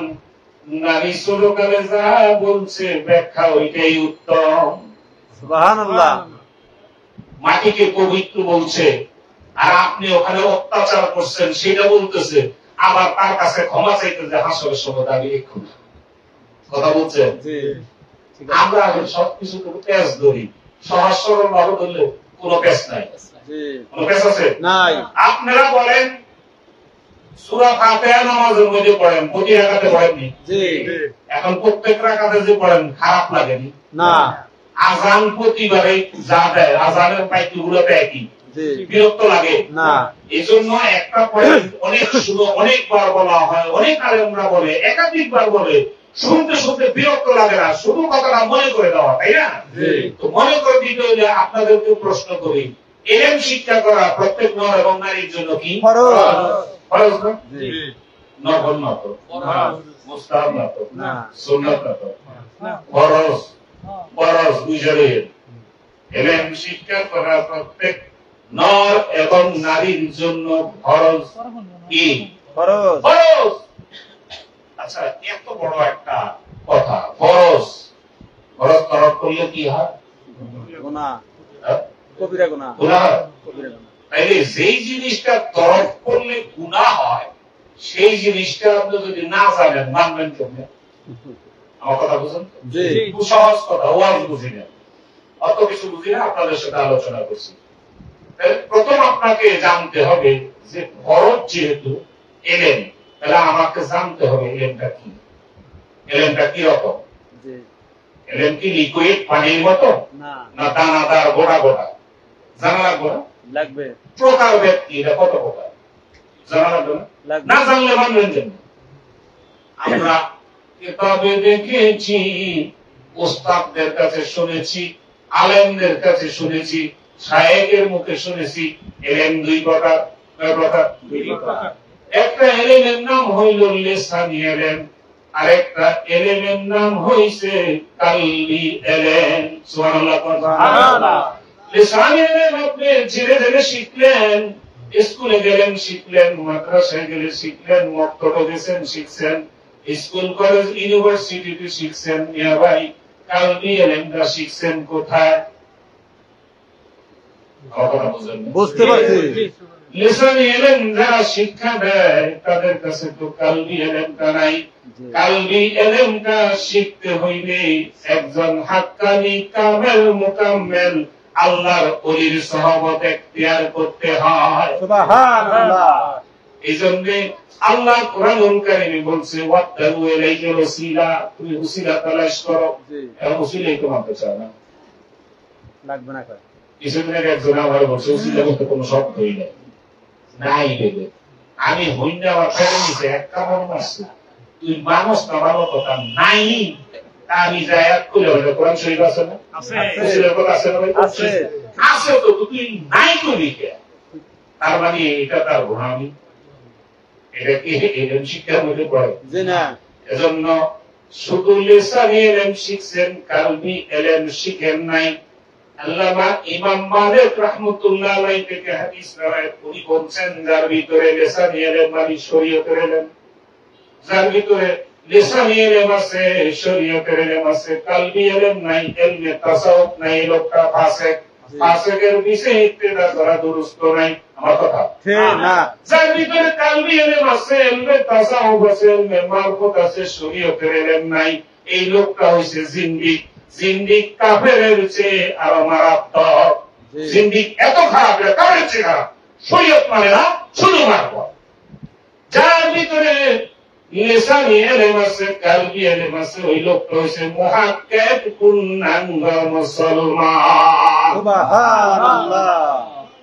নারী ছোটকালে যা বলছে ব্যাখ্যা ওইটাই উত্তম।
সুবহানাল্লাহ।
মাটিকে পবিত্র বলছে, আর আপনি ওখানে অত্যাচার করছেন সেটা বলতেছে, আবার তার কাছে ক্ষমা চাইতে যে হাসরের সময় দাবি এক্ষুনি। কথা বলছেন? আমরা সবকিছু পেঁচ ধরি, সহজ সরল ভাবে ধরলে কোন পেঁচ নাই। কোন পেঁচ আছে? নাই। আপনারা বলেন সূরা ফাতিহা নামাজের মধ্যে পড়েন, প্রতি রাকাতে পড়েননি? জি। এখন প্রত্যেক রাকাতে যে পড়েন খারাপ লাগেনি? না। আযান প্রতিবারে যা দেয়, আযানের পাইকগুলো একই, বিরক্ত লাগে না? এজন্য একটা পয়েন্ট অনেক অনেকবার বলা হয়, অনেক আলেমরা বলে, একাধিকবার বলে, শুনতে শুনতে বিরক্ত লাগে না, শুধু কথাটা মনে করে দেওয়া, তাই না? তো মনে করে দিতে হলে আপনাদেরকে প্রশ্ন করি, ইলম শিক্ষা করা প্রত্যেক নর এবং নারীর জন্য কি ফরজ? ফরজ না? জি। নফল না তো, মুস্তাহাব না তো, সুন্নাত না তো, ফরজ। ফরজ বুঝালে ইলম শিক্ষা করা প্রত্যেক নর এবং নারীর জন্য ফরজ। কি ফরজ? ফরজ। আচ্ছা, এত বড় একটা কথা, ফরজ। ফরজ তরক করলে কি হয়? গুনাহ, কবিরা গুনাহ। গুনাহ, কবিরা গুনাহ। তাইলে যেই জিনিসটা তরক করলে গুনাহ হয়, সেই জিনিসটা আপনি যদি না জানেন, মানবেন কেমনে? আমার কথা বুঝুন? জি। খুব সহজ কথা, ওয়াজ বুঝি না, অত কিছু বুঝি না, আপনাদের সাথে আলোচনা করছি। প্রথম আপনাকে জানতে হবে যে ফরজ যেহেতু ইলম, তাহলে আমাকে জানতে হবে ইলমটা কি, ইলমটা কি রকম। ইলম কি লিকুইড পানির মতো না দানাদার গোটা গোটা? জানা লাগবে না? লাগবে। প্রকার ব্যক্তি এটা কত প্রকার জানা লাগবে না? না জানলে মানবেন কেন? আমরা কিতাবে দেখেছি, ওস্তাদদের কাছে শুনেছি, আলেমদের কাছে শুনেছি, শায়েখের মুখে শুনেছি, ইলম দুই প্রকার। কয় প্রকার? দুই প্রকার। একটা ইলমের নাম হইল লিসানি ইলম, আরেকটা ইলমের নাম হইছে কালবি ইলম। সুবহানাল্লাহ। সুবহানাল্লাহ। লিসানি ইলম আপনি ধীরে ধীরে শিখলেন, স্কুলে গেলেন শিখলেন, মাদ্রাসায় গেলে শিখলেন, মক্তবে গেছেন শিখছেন, স্কুল কলেজ ইউনিভার্সিটিতে শিখছেন। ইয়া ভাই, কালবি ইলমটা শিখছেন কোথায়? বুঝতে পারছি। লিসানি ইলম যারা শিক্ষা দেয় তাদের কাছে তো কালবি ইলমটা নাই। কালবি ইলমটা শিখতে হইলে একজন হাক্কানি কামেল মুকাম্মেল আল্লাহর ওলির সহবত ইখতিয়ার করতে হয়। সুবহানাল্লাহ। এইজন্য আল্লাহ কোরআনুল কারীমে বলছে ওয়াত্তাবু ইলাইহিল ওসিলা, তুমি ওসিলা তালাশ করো। এবং ওসিলাই তো মানতে চায় না, লাগবে না। কিছুদিন আগে একজন আমার বলছে ওসিলা বলতে কোনো শব্দই নেই, নাই দেবে। আমি হইনা আমার ফেলে নিচে এক কামড় মারছি, তুই মানুষ না ভালো কথা নাই। আমি যাই এক খুলে হইলে কোরআন শরীফ আছে না? ওসিলার কথা আছে না? আছে। আছে তো, তুই নাই করি কে? তার মানে এটা তার ভ্রামি, এটা কি ইলম শিক্ষার মধ্যে পড়ে? জি না। এজন্য শুধু লিসানি ইলম শিখছেন, কালবি ইলম শিখেন নাই। আল্লামা ইমাম মালিক রাহমাতুল্লাহ আলাইহি থেকে হাদিস রওয়ায়াত উনি বলছেন, যার ভিতরে লিসানি ইলম মানে শরীয়তের ইলম, যার ভিতরে লিসানি ইলম আছে, শরীয়তের ইলম আছে, কালবি ইলম নাই, ইলমে তাসাউফ নাই, লোকটা ফাসিক। ফাসিকের পিছে ইক্তেদা করা দুরুস্ত নাই। আমার কথা
ঠিক না।
যার ভিতরে কালবি ইলম আছে, ইলমে তাসাউফ আছে, ইলমে মারফত আছে, শরীয়তের ইলম নাই, এই লোকটা হইছে জিন্দিক। জিন্দিক কাফেরের চেয়ে আরো মারাত্মক। জিন্দিক এত খারাপ, কাফেরের চেয়ে খারাপ। শরীয়ত মানে না, শুধু মারফত। যার ভিতরে লিসানি ইলম আছে, কালবি ইলম আছে, ওই লোকটা হইছে মুহাক্কিক পূর্ণাঙ্গ মুসলমান।
সুবহানাল্লাহ।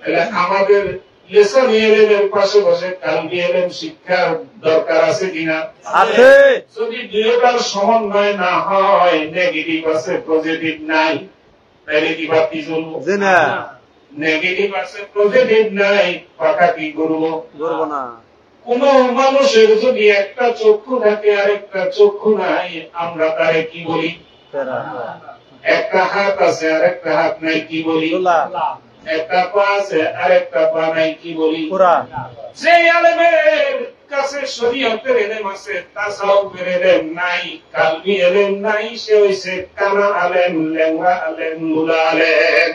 তাহলে আমাদের লিসানি ইলমের পাশাপাশি কালবি ইলম শিক্ষার দরকার আছে কিনা?
আছে।
যদি দুইটার সমন্বয় না হয়, নেগেটিভ আছে পজিটিভ নাই, তাহলে কি বাতি জ্বলবো?
জি না।
নেগেটিভ আছে পজিটিভ নাই, পাকা কি করবো?
করব না।
কোন মানুষের যদি একটা চক্ষু থাকে আর একটা চক্ষু নাই, আমরা তারে কি বলি? একটা হাত আছে আর একটা হাত নাই, কি বলি? একটা পা আছে আর একটা পা নাই, কি বলি? যে আলেমের কাছে শরীয়তের ইলম আছে, তাসাউফের ইলম নাই, কালবি ইলম নাই, সে হইছে কানা আলেম, লেঙ্গা আলেম, মুলা আলেম।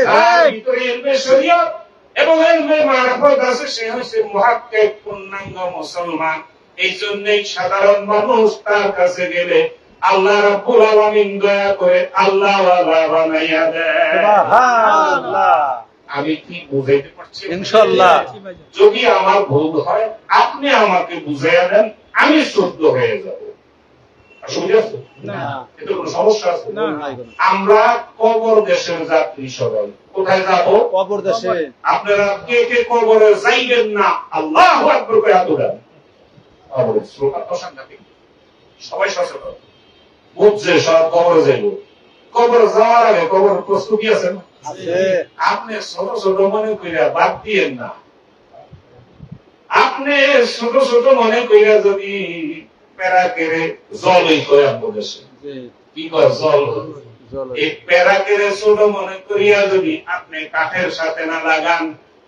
তার ভিতরে ইলমে শরীয়ত এবং ইলমে মারফত আছে, সে হইছে মুহাক্কিক পূর্ণাঙ্গ মুসলমান। এই জন্যই সাধারণ মানুষ তার কাছে গেলে আল্লাহ রাব্বুল আলামিন দয়া করে আল্লাহ ওয়ালা বানাইয়া দেয়।
সুবহানাল্লাহ।
আমি কি বুঝাইতে পারছি?
ইনশাআল্লাহ।
যদি আমার ভুল হয়, আপনি আমাকে বুঝাইয়া দেন, আমি শুদ্ধ হয়ে যাব। অসুবিধা আছে?
না।
এতে কোনো সমস্যা আছে?
না।
আমরা কবর দেশের যাত্রী সবাই। কোথায় যাব?
কবর দেশে।
আপনারা কে কে কবরে যাইবেন না? আল্লাহু আকবার করে হাত উঠান। কবরের স্লোগান তো সাংঘাতিক। সবাই সচেতন। বুঝছে সব কবরে যাইব। কবরে যাওয়ার আগে কবরের প্রস্তুতি আছে না?
আছে।
আপনি ছোট ছোট মনে কইরা বাদ দিয়েন না। আপনি ছোট ছোট মনে কইরা যদি প্যারা কেড়ে জল হইতো দেশে, কি কর জল, এই প্যারা কেড়ে ছোট মনে করিয়া যদি আপনি কাঠের সাথে না লাগান,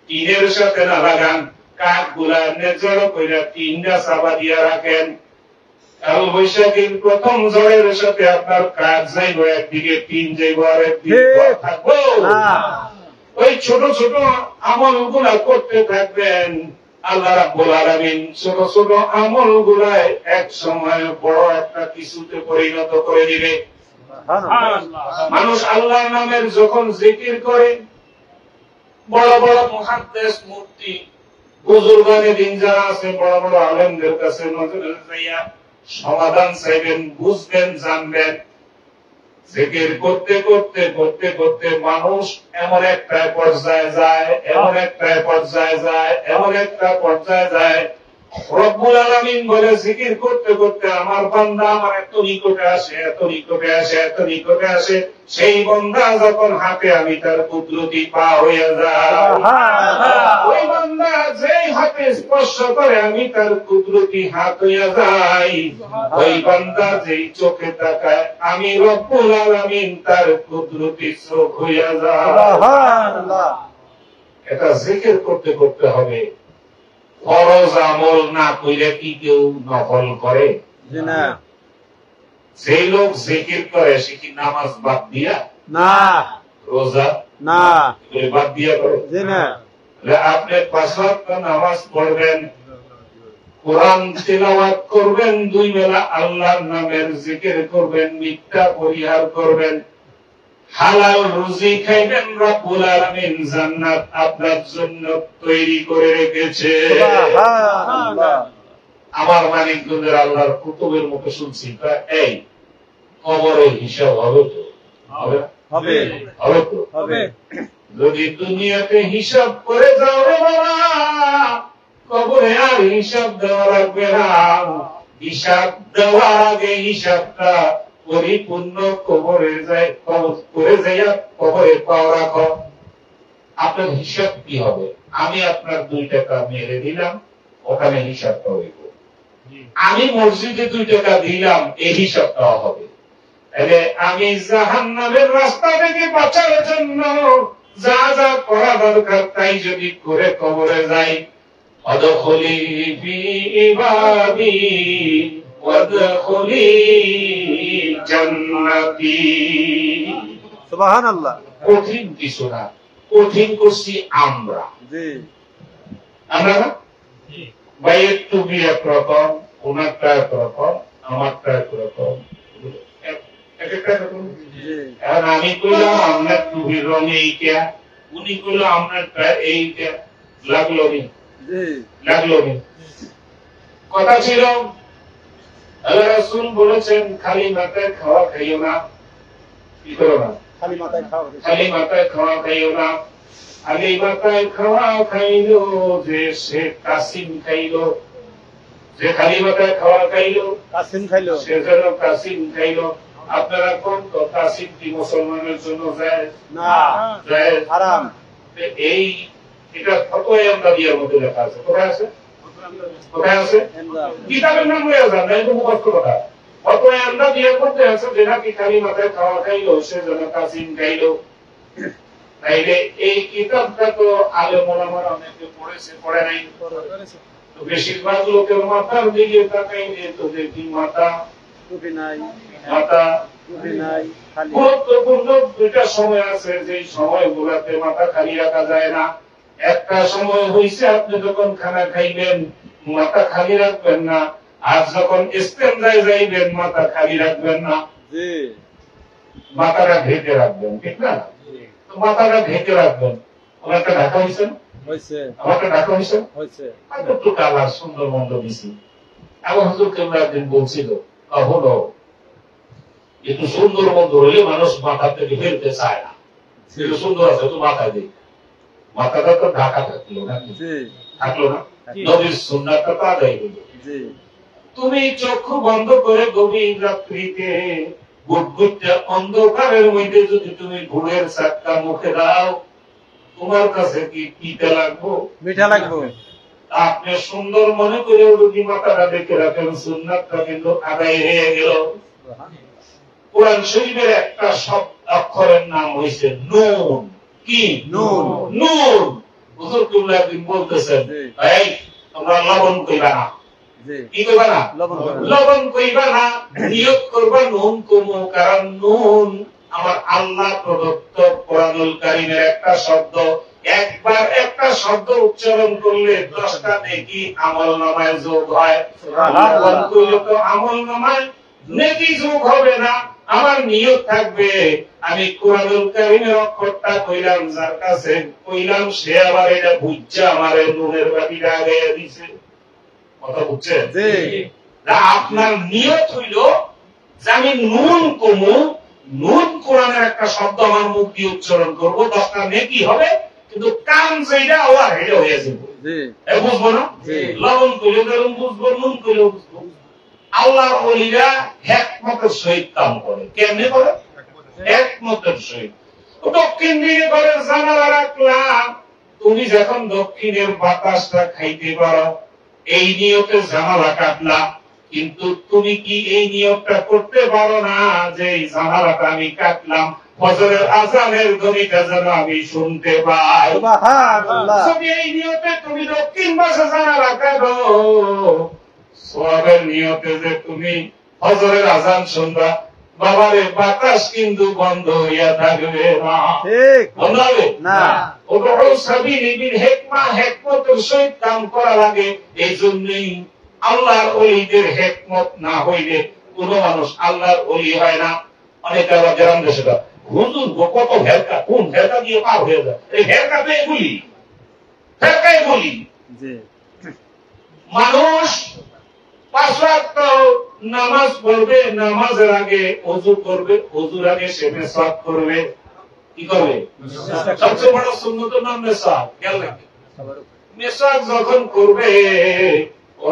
টিনের সাথে না লাগান, কাঠ গুলা জড়ো কইরা টিনটা চাপা দিয়া রাখেন, কাল বৈশাখীর প্রথম ঝড়ের সাথে আপনার কাঠ যাইব একদিকে, টিন যাইব আর একদিকে, থাকবো। ওই ছোট ছোট আমল গুলা করতে থাকবেন, আল্লাহ রাব্বুল আলামিন ছোট ছোট আমল গুলায় এক সময় বড় একটা কিছুতে পরিণত করে দিবে। মানুষ আল্লাহর নামের যখন জিকির করে, বড় বড় মুহাদ্দিস মুফতি বুজুর্গানে দিন যারা আছে, বড় বড় আলেমদের কাছে নজরে যাইয়া সমাধান চাইবেন, বুঝবেন, জানবেন। জিকির করতে করতে করতে করতে মানুষ এমন একটা পর্যায়ে যায়, এমন একটা পর্যায়ে যায়, এমন একটা পর্যায়ে যায়, রব্বুল আলামিন বলে জিকির করতে করতে আমার বান্দা আমার এত নিকটে আসে, এত নিকটে আসে, এত নিকটে আসে, সেই বান্দা যখন হাতে আমি তার কুদরতি পা হয়ে যায়, ওই বান্দা যেই হাতে স্পর্শ করে আমি তার কুদরতি হাত হইয়া যাই, ওই বান্দা যেই চোখে তাকায় আমি রব্বুল আলামিন তার কুদরতি চোখ হইয়া যায়। এটা জিকির করতে করতে হবে। ফরজ আমল না কইলে কি কেউ নফল করে? সেই লোক জিকির করে সে কি নামাজ বাদ দিয়া? না। রোজা? না। বাদ দিয়া করে? আপনি 5 ওয়াক্ত নামাজ পড়বেন, কোরআন তিলাওয়াত করবেন, 2 বেলা আল্লাহর নামের জিকির করবেন, মিথ্যা পরিহার করবেন, হালাল রুজি খাইবেন, রব্বুল আলামিন জান্নাত আপনার জন্য তৈরি করে রেখেছে। সুবহানাল্লাহ। আমার মানিকগঞ্জের আল্লাহর কুতুবের মতো শুনছি, এই কবরের হিসাব হবে তো? হবে হবে তো? হবে। যদি দুনিয়াতে হিসাব করে যাও রে বাবা, কবরে আর হিসাব দেওয়া লাগবে না। হিসাব দেওয়ার আগে হিসাবটা পরিপূর্ণ কবরে যায়, করে যাইয়া কবরে পাও রাখো। আপনার হিসাব কি হবে? আমি আপনার 2 টাকা মেরে দিলাম, ওখানে হিসাবটা হইব। আমি মসজিদে 2 টাকা দিলাম, এই হিসাবটা হবে। তাহলে আমি জাহান্নামের রাস্তা থেকে বাঁচার জন্য যা যা করা দরকার তাই যদি করে কবরে যাই, অদখলি ফি ইবাদি ওয়াদখলি জান্নাতি। সুবহানাল্লাহ। কঠিন কিছু না, কঠিন করছি আমরা।
জি
আমরা না ভাইয়ের টুপি একরকম, ওনারটা একরকম, আমারটা একরকম, এক একটা রকম।
জি
এখন আমি কইলাম আপনার টুপির রং এইটা, উনি কইলো আপনারটা এইটা, লাগলো নি?
জি
লাগলো নি? কথা ছিল আল্লাহ রাসূল বলেছেন খালি মাথায় খাওয়া খাইও না। কি করো না?
খালি মাথায় খাও।
খালি মাথায় খাওয়া খাইও না। খালি মাথায় খাওয়া খাইলো যে সে কাসিম খাইলো, যে খালি মাথায় খাওয়া খাইলো
কাসিম খাইলো।
সে যেন কাসিম খাইলো। আপনারা কোন তো কাসিম কি মুসলমানের জন্য যায়?
না,
যায়
হারাম।
এই এটা ফতোয়া আমদাদিয়ার মধ্যে লেখা আছে। কোথায় আছে? কোথায় আছে? কিতাবের নাম হয়ে যান না, এটা মুখস্থ কথা। ফতোয়া আমদাদিয়ার মধ্যে আছে যে নাকি খালি মাথায় খাওয়া খাইলো সে যেন কাসিম খাইলো। তাইলে এই কিতাবটা তো আলেম ওলামারা অনেকে পড়েছে, পড়ে নাই? তো বেশিরভাগ লোকের মাথার দিকে তাকাইলে তো দেখি মাথা
টুপি নাই,
মাথা
টুপি নাই, খালি।
গুরুত্বপূর্ণ দুইটা সময় আছে যে সময়গুলোতে মাথা খালি রাখা যায় না। একটা সময় হইছে আপনি যখন খানা খাইবেন মাথা খালি রাখবেন না, আর যখন ইস্তেঞ্জায় যাইবেন মাথা খালি রাখবেন না,
জি
মাথাটা ঢেকে রাখবেন, ঠিক না? তো মাথাটা ঢেকে রাখবেন। ওনারটা ঢাকা হয়েছে না?
হয়েছে,
আমারটা ঢাকা হয়েছে না?
হয়েছে।
একটু কালার সুন্দর মন্দ দিছি। এমন হুজুর কেমন একদিন বলছিল হলো একটু সুন্দর মন্দ হলে মানুষ মাথা থেকে ফেলতে চায় না, একটু সুন্দর আছে তো মাথায় দিই, মাথাটা তো ঢাকা থাকলো না,
জি
থাকলো না, নবীর সুন্নাতটা তো আদায় হলো।
জি
তুমি চক্ষু বন্ধ করে গভীর রাত্রিতে গুটগুটে অন্ধকারের মধ্যে যদি তুমি ঘুমের চাক্কা মুখে দাও, তোমার কাছে কি পিঠা লাগবো?
মিঠা লাগবো।
আপনি সুন্দর মনে করে যদি মাথাটা দেখে রাখেন সুন্নাতটা কিন্তু আদায় হয়ে গেল। কোরআন শরীফের একটা শব্দ অক্ষরের নাম হয়েছে নুন। কি?
নুন।
নুন। হুজুর কিবলা একদিন বলতেছেন,
জি।
এই তোমরা লবণ কইবা না।
জি
কি কইবা না?
লবণ করবেন না।
লবণ কইবা না, নিয়ত করবা নুন কমু, কারণ নুন আমার আল্লাহ প্রদত্ত কোরআনুল কারীমের একটা শব্দ। একবার একটা শব্দ উচ্চারণ করলে 10টা নেকি আমলনামায় যোগ হয়। লবণ কইলে তো আমলনামায় নেকি যোগ হবে না। আমার নিয়ত থাকবে আমি কোরআনুল কারীমের অক্ষরটা কইলাম, যার কাছে কইলাম সে আবার এটা বুঝছে আমারে নুনের বাটিটা আগে দিছে। কথা বুঝছেন?
জি
আপনার নিয়ত হইল যে আমি নুন কমু, নুন কোরআনের একটা শব্দ আমার মুখ দিয়ে উচ্চারণ করবো, 10টা নেকি হবে, কিন্তু কাম যেটা হওয়ার হেডে হয়ে যাবো।
জি
বুঝবো না?
জি।
লবণ কইলে যেরকম বুঝবো, নুন কইলেও বুঝবো। আল্লাহর ওলিরা একমতের সহিত কাম করে। কেমনে করে? একমতের সহিত। দক্ষিণ দিকে করে জানালা রাখলাম, তুমি যখন দক্ষিণের বাতাসটা খাইতে পারো এই নিয়তে জানালা কাটলা, কিন্তু তুমি কি এই নিয়তটা করতে পারো না যে এই জানালাটা আমি কাটলাম ফজরের আযানের ধ্বনিটা যেন আমি শুনতে পাই?
সুবহানাল্লাহ।
যদি এই নিয়তে তুমি দক্ষিণ পাশে জানালা কাটো, সওয়াবের নিয়তে যে তুমি ফজরের আযান শুনবা, বাবারে বাতাস কিন্তু বন্ধ হইয়া থাকবে না।
ঠিক
বন্ধ হবে
না।
ওদউ সাবিলি বিল হিকমা, হিকমতের সহিত কাম করা লাগে। এই জন্যই আল্লাহর ওলিদের হিকমত না হইলে কোন মানুষ আল্লাহর ওলি হয় না। অনেকে আবার গ্রাম দেশে হুজুর কত ভেরকা, কোন ভেরকা দিয়ে পার হয়ে যায়, এই ভেরকাতে এগুলি ভেরকাই বলি।
জি
মানুষ 5 ওয়াক্ত নামাজ পড়বে, নামাজের আগে ওযু করবে, ওযুর আগে সে মেসওয়াক করবে। কি করবে? সবচেয়ে বড় সুন্নতের নাম মেসওয়াক। খেয়াল রাখবে, মেসওয়াক যখন করবে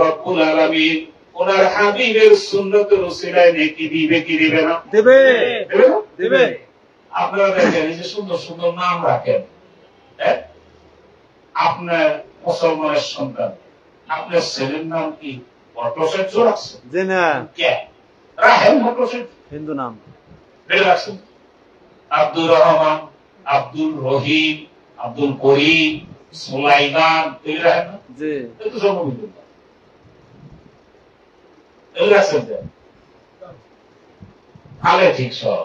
রব্বুল আলামিন ওনার হাবিবের সুন্নতের উসিলায় নেকি দিবে কি দিবে না?
দেবে
দেবে না?
দেবে।
আপনারা দেখেন এই যে সুন্দর সুন্দর নাম রাখেন, হ্যাঁ? আপনার মুসলমানের সন্তান, আপনার ছেলের নাম কি অটোসেট রাখছে?
জি না,
কে রাহেল অটোসেট
হিন্দু নাম।
বেড়ে রাখছেন আব্দুর রহমান, আব্দুল রহিম, আব্দুল করিম, সুলাইমান, এগুলো রাখেন না?
জি
কিন্তু জন্মবিন্দু এগুলো রাখছেন আলে ঠিক সব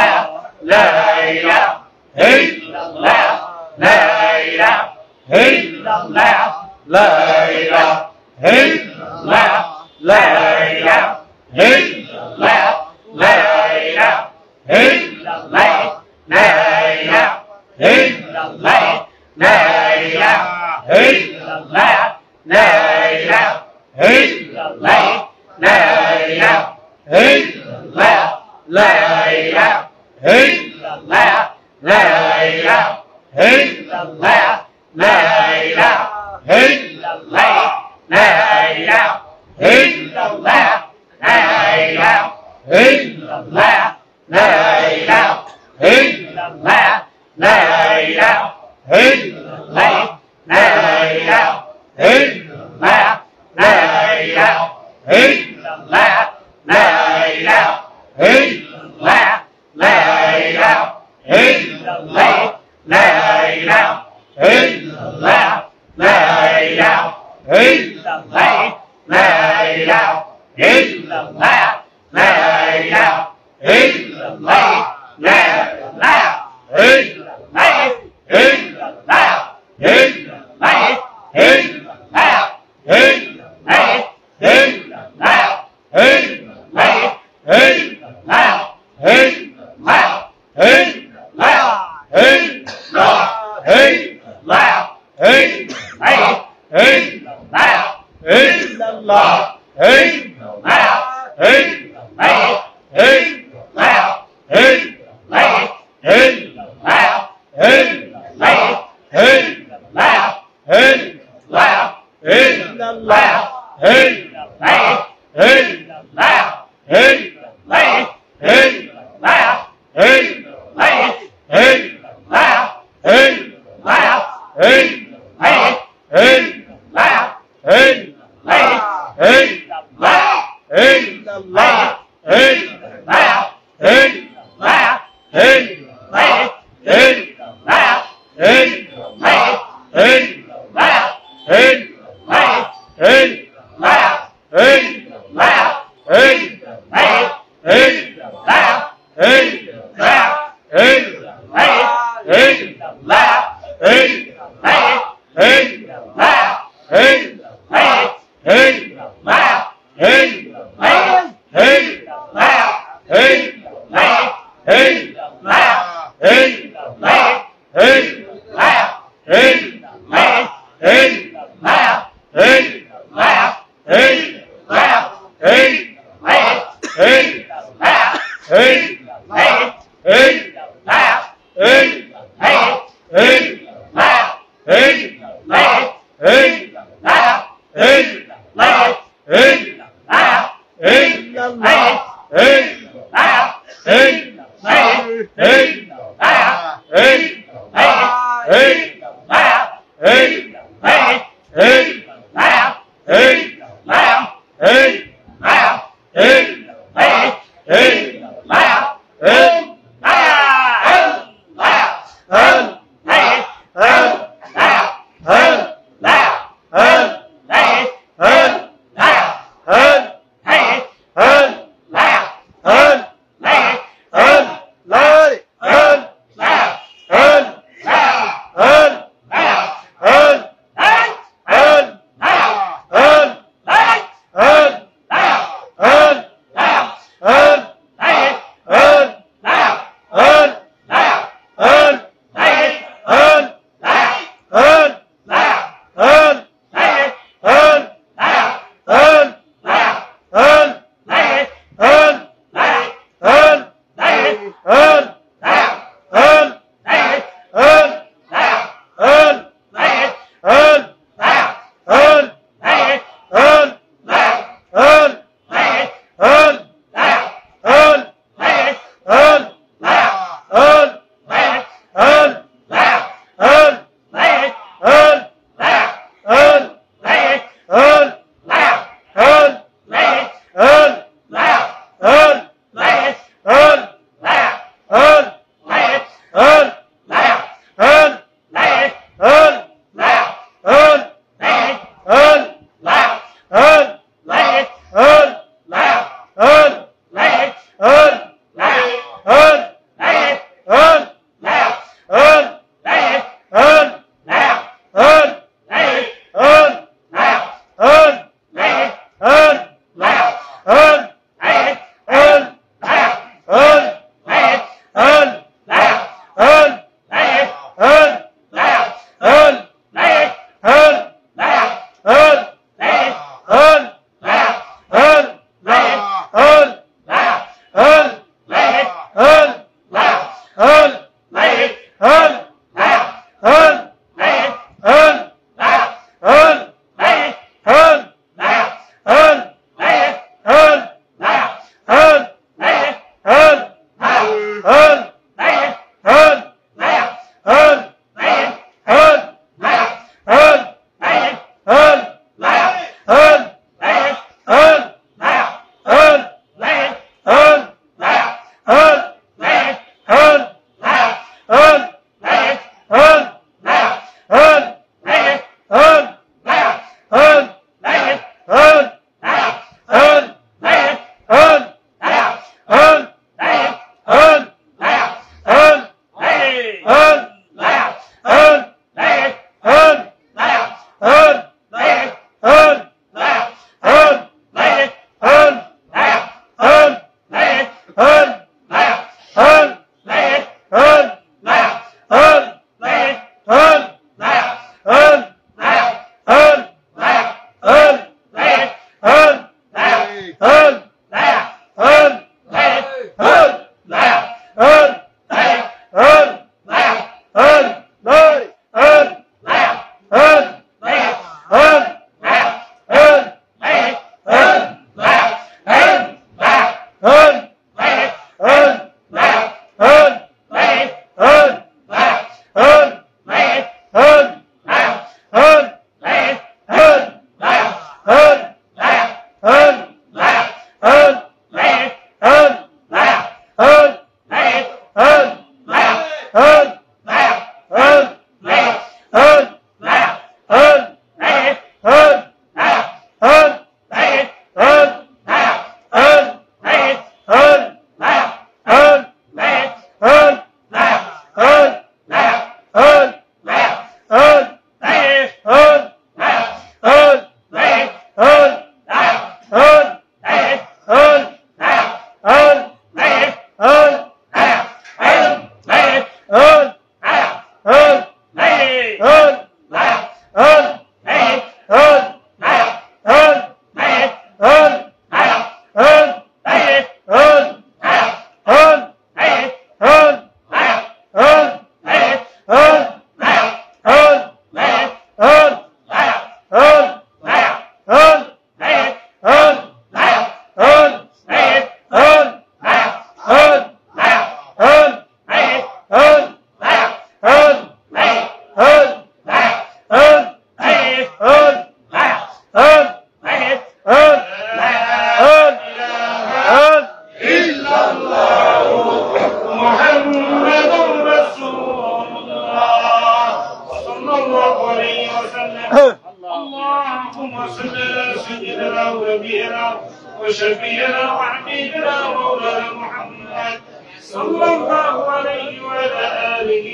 وشفينا وحبيبنا مولانا محمد صلى الله عليه وعلى آله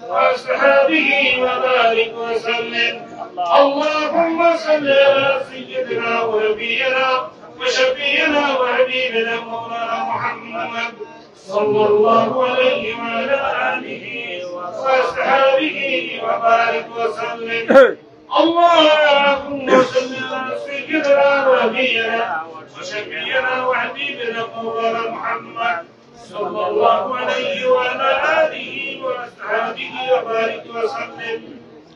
وأصحابه وبارك وسلم. اللهم صل على سيدنا ونبينا وشفينا وحبيبنا مولانا محمد صلى الله عليه وعلى آله وأصحابه وبارك وسلم. اللهم صل على سيدنا ونبينا وشفينا وحبيبنا مولانا محمد صلى الله عليه وعلى آله وأصحابه وبارك وسلم.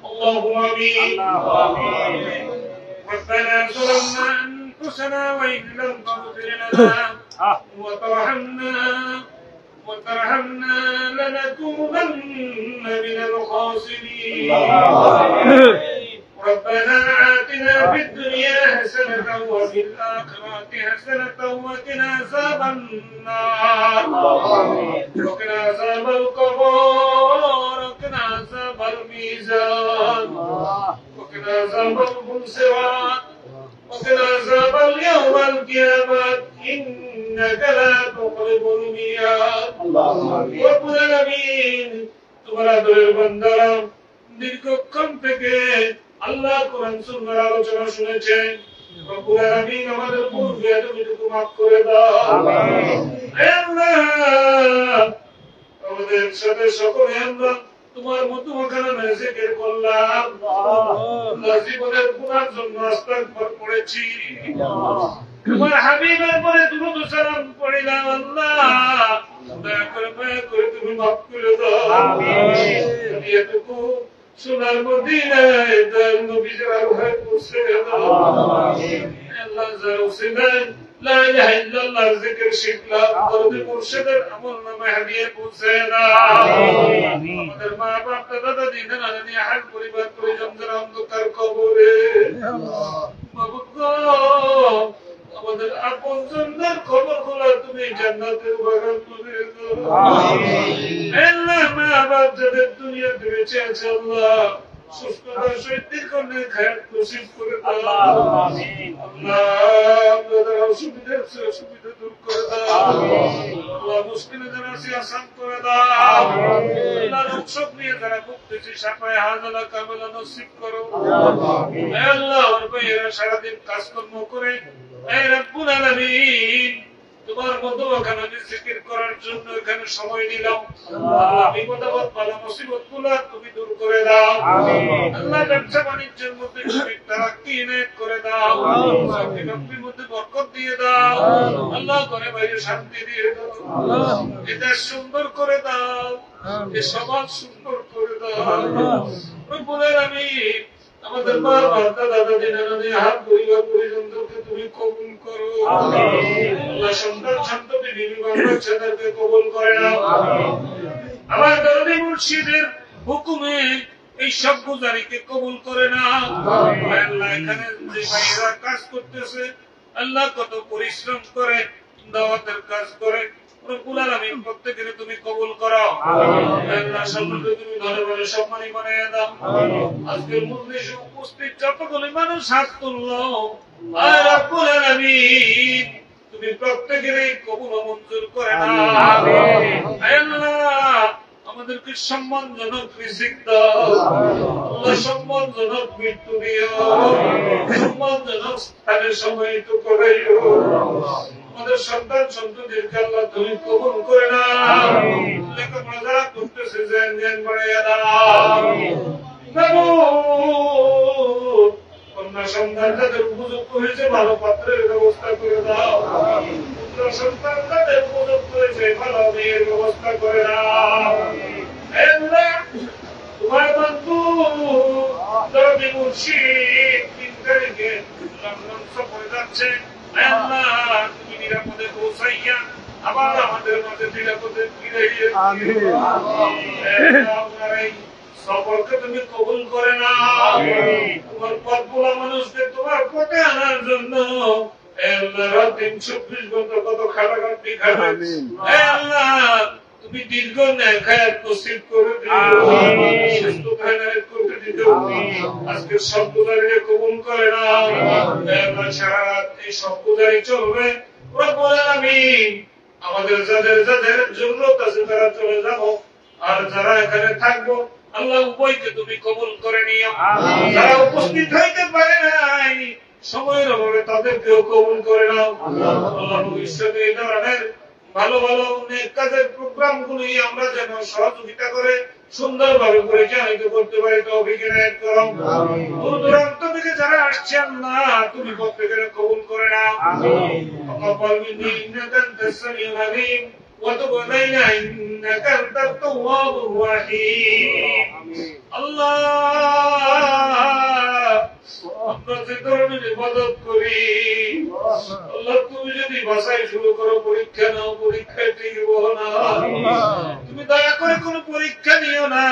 اللهم آمين. ربنا ظلمنا أنفسنا وإن لم تغفر لنا وترحمنا لنكونن من الخاسرين. ربنا آتنا في الدنيا حسنة وفي الآخرة حسنة وقنا عذاب النار وقنا عذاب القبر وقنا عذاب الميزان وقنا عذاب الصراط وقنا عذاب اليوم القيامة إنك لا تخلف الميعاد. رب العالمين তোমার আদরের বান্দারা দীর্ঘক্ষণ থেকে আল্লাহ কোরআন সুন্নাহর আলোচনা শুনেছে। রব্বুল আলামিন আমাদের ভুল বেয়াদবিটুকু মাফ করে দাও। আমিন। হে আল্লাহ আমাদের সাথে সকলে আমরা তোমার মুতওয়াক্কানা জিকির করলাম। আল্লাহ জীবনের গুনার জন্য আস্তাগফার করেছি। তোমার হাবিবের পরে দুরূদ ও সালাম পড়িলাম। আল্লাহ দয়া করে মায়া করে তুমি মাফ করে দাও। এতটুকু সোনার মদিনায় দয়াল নবীর আরোহায় পৌঁছে দাও। আল্লাহ যারা উসিলায় লা ইলাহা ইল্লাল্লাহ জিকির শিখলাম, দরুদ মুর্শিদের আমলনামায় হাদিয়া পৌঁছে দাও। আমাদের মা বাপ দাদা দিদা নানি আহাল পরিবার পরিজন যারা অন্ধকার কবরে, মাবুদ গো আমাদের আপনজনদের খবর গুলো তুমি জান্নাতের বাগান করে দাও। আল্লাহ মা বাপ যাদের দুনিয়াতে বেঁচে আছে আল্লাহ সুস্থতার সহিত দীর্ঘদিন খায়াত নসিব করে দাও। আল্লাহ আমাদের অসুবিধা আছে অসুবিধা দূর করে দাও। আল্লাহ মুশকিলে যারা আছে আসান করে দাও। আল্লাহ রোগ নিয়ে যারা ভুগতেছে সাফায়ে হাজালা কামেলা নসিব করো। আল্লাহ ওর ভাইয়েরা সারাদিন কাজকর্ম করে রব্বুল আলামিন তোমার মতো ওখানে জিকির করার জন্য এখানে সময় নিলাম। আল্লাহ বিপদ-আপদ বালা মুসিবত গুলো তুমি দূর করে দাও। আল্লাহ ব্যবসা বাণিজ্যের মধ্যে তুমি তারাক্কি ইনায়াত করে দাও। চাকরি-বাকরির মধ্যে বরকত দিয়ে দাও। আল্লাহ ঘরে বাইরে শান্তি দিয়ে দাও। এই দেশ সুন্দর করে দাও। এই সমাজ সুন্দর করে দাও। রব্বুল আলামিন আমাদের মা বাপ দাদা দিদি হাত পরিবার পরিজনদেরকে তুমি কবুল করো। আল্লাহ সন্তান সন্ততি বিবি বাচ্চাদেরকে কবুল করে নাও। আমার দরদি মুর্শিদের হুকুমে এই সব গুজারিকে কবুল করে নাও। আল্লাহ এখানে যে ভাইরা কাজ করতেছে আল্লাহ কত পরিশ্রম করে দাওয়াতের কাজ করে রব্বুল আলামিন প্রত্যেককে তুমি কবুল করো। আল্লাহ সকলকে তুমি ধরে ধরে সম্মানী বানিয়ে দাও। আজকের মজলিসে উপস্থিত যতগুলো মানুষ হাত তুললো আর রব্বুল আলামিন তুমি প্রত্যেকের কবুল ও মঞ্জুর করে নাও। আল্লাহ আমাদেরকে সম্মানজনক রিজিক দাও। আল্লাহ সম্মানজনক মৃত্যু দিও। সম্মানজনক স্থানে সমাহিত করাইও। আমাদের সন্তান সন্ততিদেরকে আল্লাহ তুমি কবুল করে নাও। লেখাপড়া যারা করতেছে জ্ঞান বাড়াইয়া দাও। কন্যা সন্তান যাদের উপযুক্ত হয়েছে ভালো পাত্রের ব্যবস্থা করে দাও। পুত্র সন্তান যাদের উপযুক্ত হয়েছে ভালো মেয়ের ব্যবস্থা করে দাও। তোমার বন্ধু দরদি মুর্শিদ 3 তারিখে লন্ডন সফরে যাচ্ছে। তুমি নিরাপদে পৌঁছাইয়া আবার আমাদের মাঝে নিরাপদে ফিরাইয়া আপনার এই সফরকে তুমি কবুল করে নাও। তোমার পথগুলা মানুষকে তোমার পথে আনার জন্য 324 ঘন্টা কত খাটাখাটি খাবে আল্লাহ তুমি দীর্ঘ নেখায়াত নসিব করে দিও। সুস্থ খায়নাত করে দিও। আজকে সব গুজারিকে কবুল করে নাও। আল্লাহ সারা রাত এই সব গুজারি চলবে। রব্বুল আলামিন আমাদের যাদের যাদের জরুরত আছে তারা চলে যাবো আর যারা এখানে থাকবো আল্লাহ উভয়কে তুমি কবুল করে নিও। যারা উপস্থিত হইতে পারে নাই সময়ের অভাবে তাদেরকেও কবুল করে নাও। আল্লাহ ভবিষ্যতে এই ধরনের ভালো ভালো অনেক কাজের প্রোগ্রাম গুলি আমরা যেন সহযোগিতা করে সুন্দরভাবে পরিচালিত করতে পারি তৌফিক ইনায়াত করো। দূর দূরান্ত থেকে যারা আসছে আল্লাহ তুমি প্রত্যেকের কবুল করে নাও। তাকাব্বাল মিন্নি ইন্নাকা আনতাস সামিউল আলিম ওয়া তুব আলাইনা ইন্নাকা আনতাত তাওয়াবুর রহিম। আল্লাহ আমরা যে ধরনের ইবাদত করি আল্লাহ তুমি যদি বাছাই শুরু করো পরীক্ষা নাও পরীক্ষায় টিকব না। তুমি দয়া করে কোনো পরীক্ষা নিও না।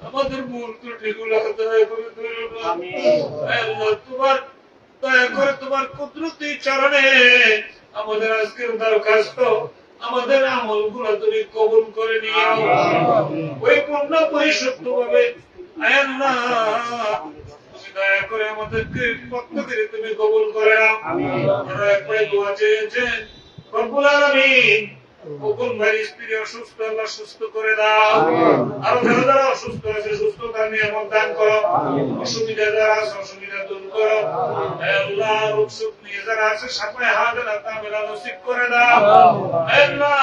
আমাদের ভুল ত্রুটিগুলো দয়া করে ধরো না। আল্লাহ তোমার দয়া করে তোমার কুদরতি চরণে আমাদের আজকের দরখাস্ত আমাদের আমলগুলো তুমি কবুল করে নিও। ওই পূর্ণ পরিশুদ্ধ ভাবে আল্লাহ দয়া করে আমাদেরকে প্রত্যেকের তুমি কবুল করে নাও। আমরা একবার দোয়া চেয়েছেন রব্বুল আলামিন কোন ভাই স্ত্রী অসুস্থ আল্লাহ সুস্থ করে দাও। আর যারা যারা অসুস্থ আছে সুস্থতা নিয়ামত দান করো। অসুবিধা যারা আছে অসুবিধা দূর করো। আল্লাহ রোগ শোক নিয়ে যারা আছে সাফায়ে হাজালা কামেলা নসিব করে দাও। আল্লাহ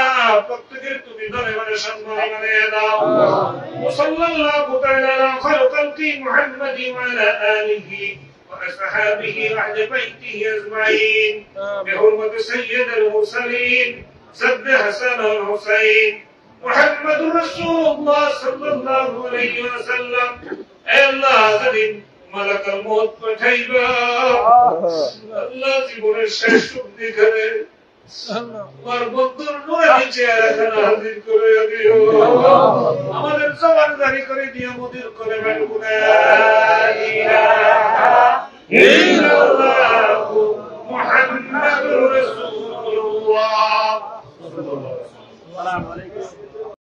প্রত্যেকের তুমি ধরে মানে সম্মান বানিয়ে দাও। সাল্লাল্লাহু তাআলা আলা খালকি মুহাম্মাদি ওয়া আলা আলিহি وأصحابه وأهل بيته أجمعين بحرمة سيد المرسلين
سد حسن والحسين محمد رسول الله صلى الله عليه وسلم الله زين ملك الموت پٹھائیبا اللہ জীবনের শেষ অবধি করে আমার বন্ধুর নূরানি চেহারাখানা হাজির করে দিও আমাদের জবানদারি করে দিও মুদির করে বেড়ু লা ইলাহা ইল্লাল্লাহু মুহাম্মাদুর রাসূলুল্লাহ। আসসালামু আলাইকুম।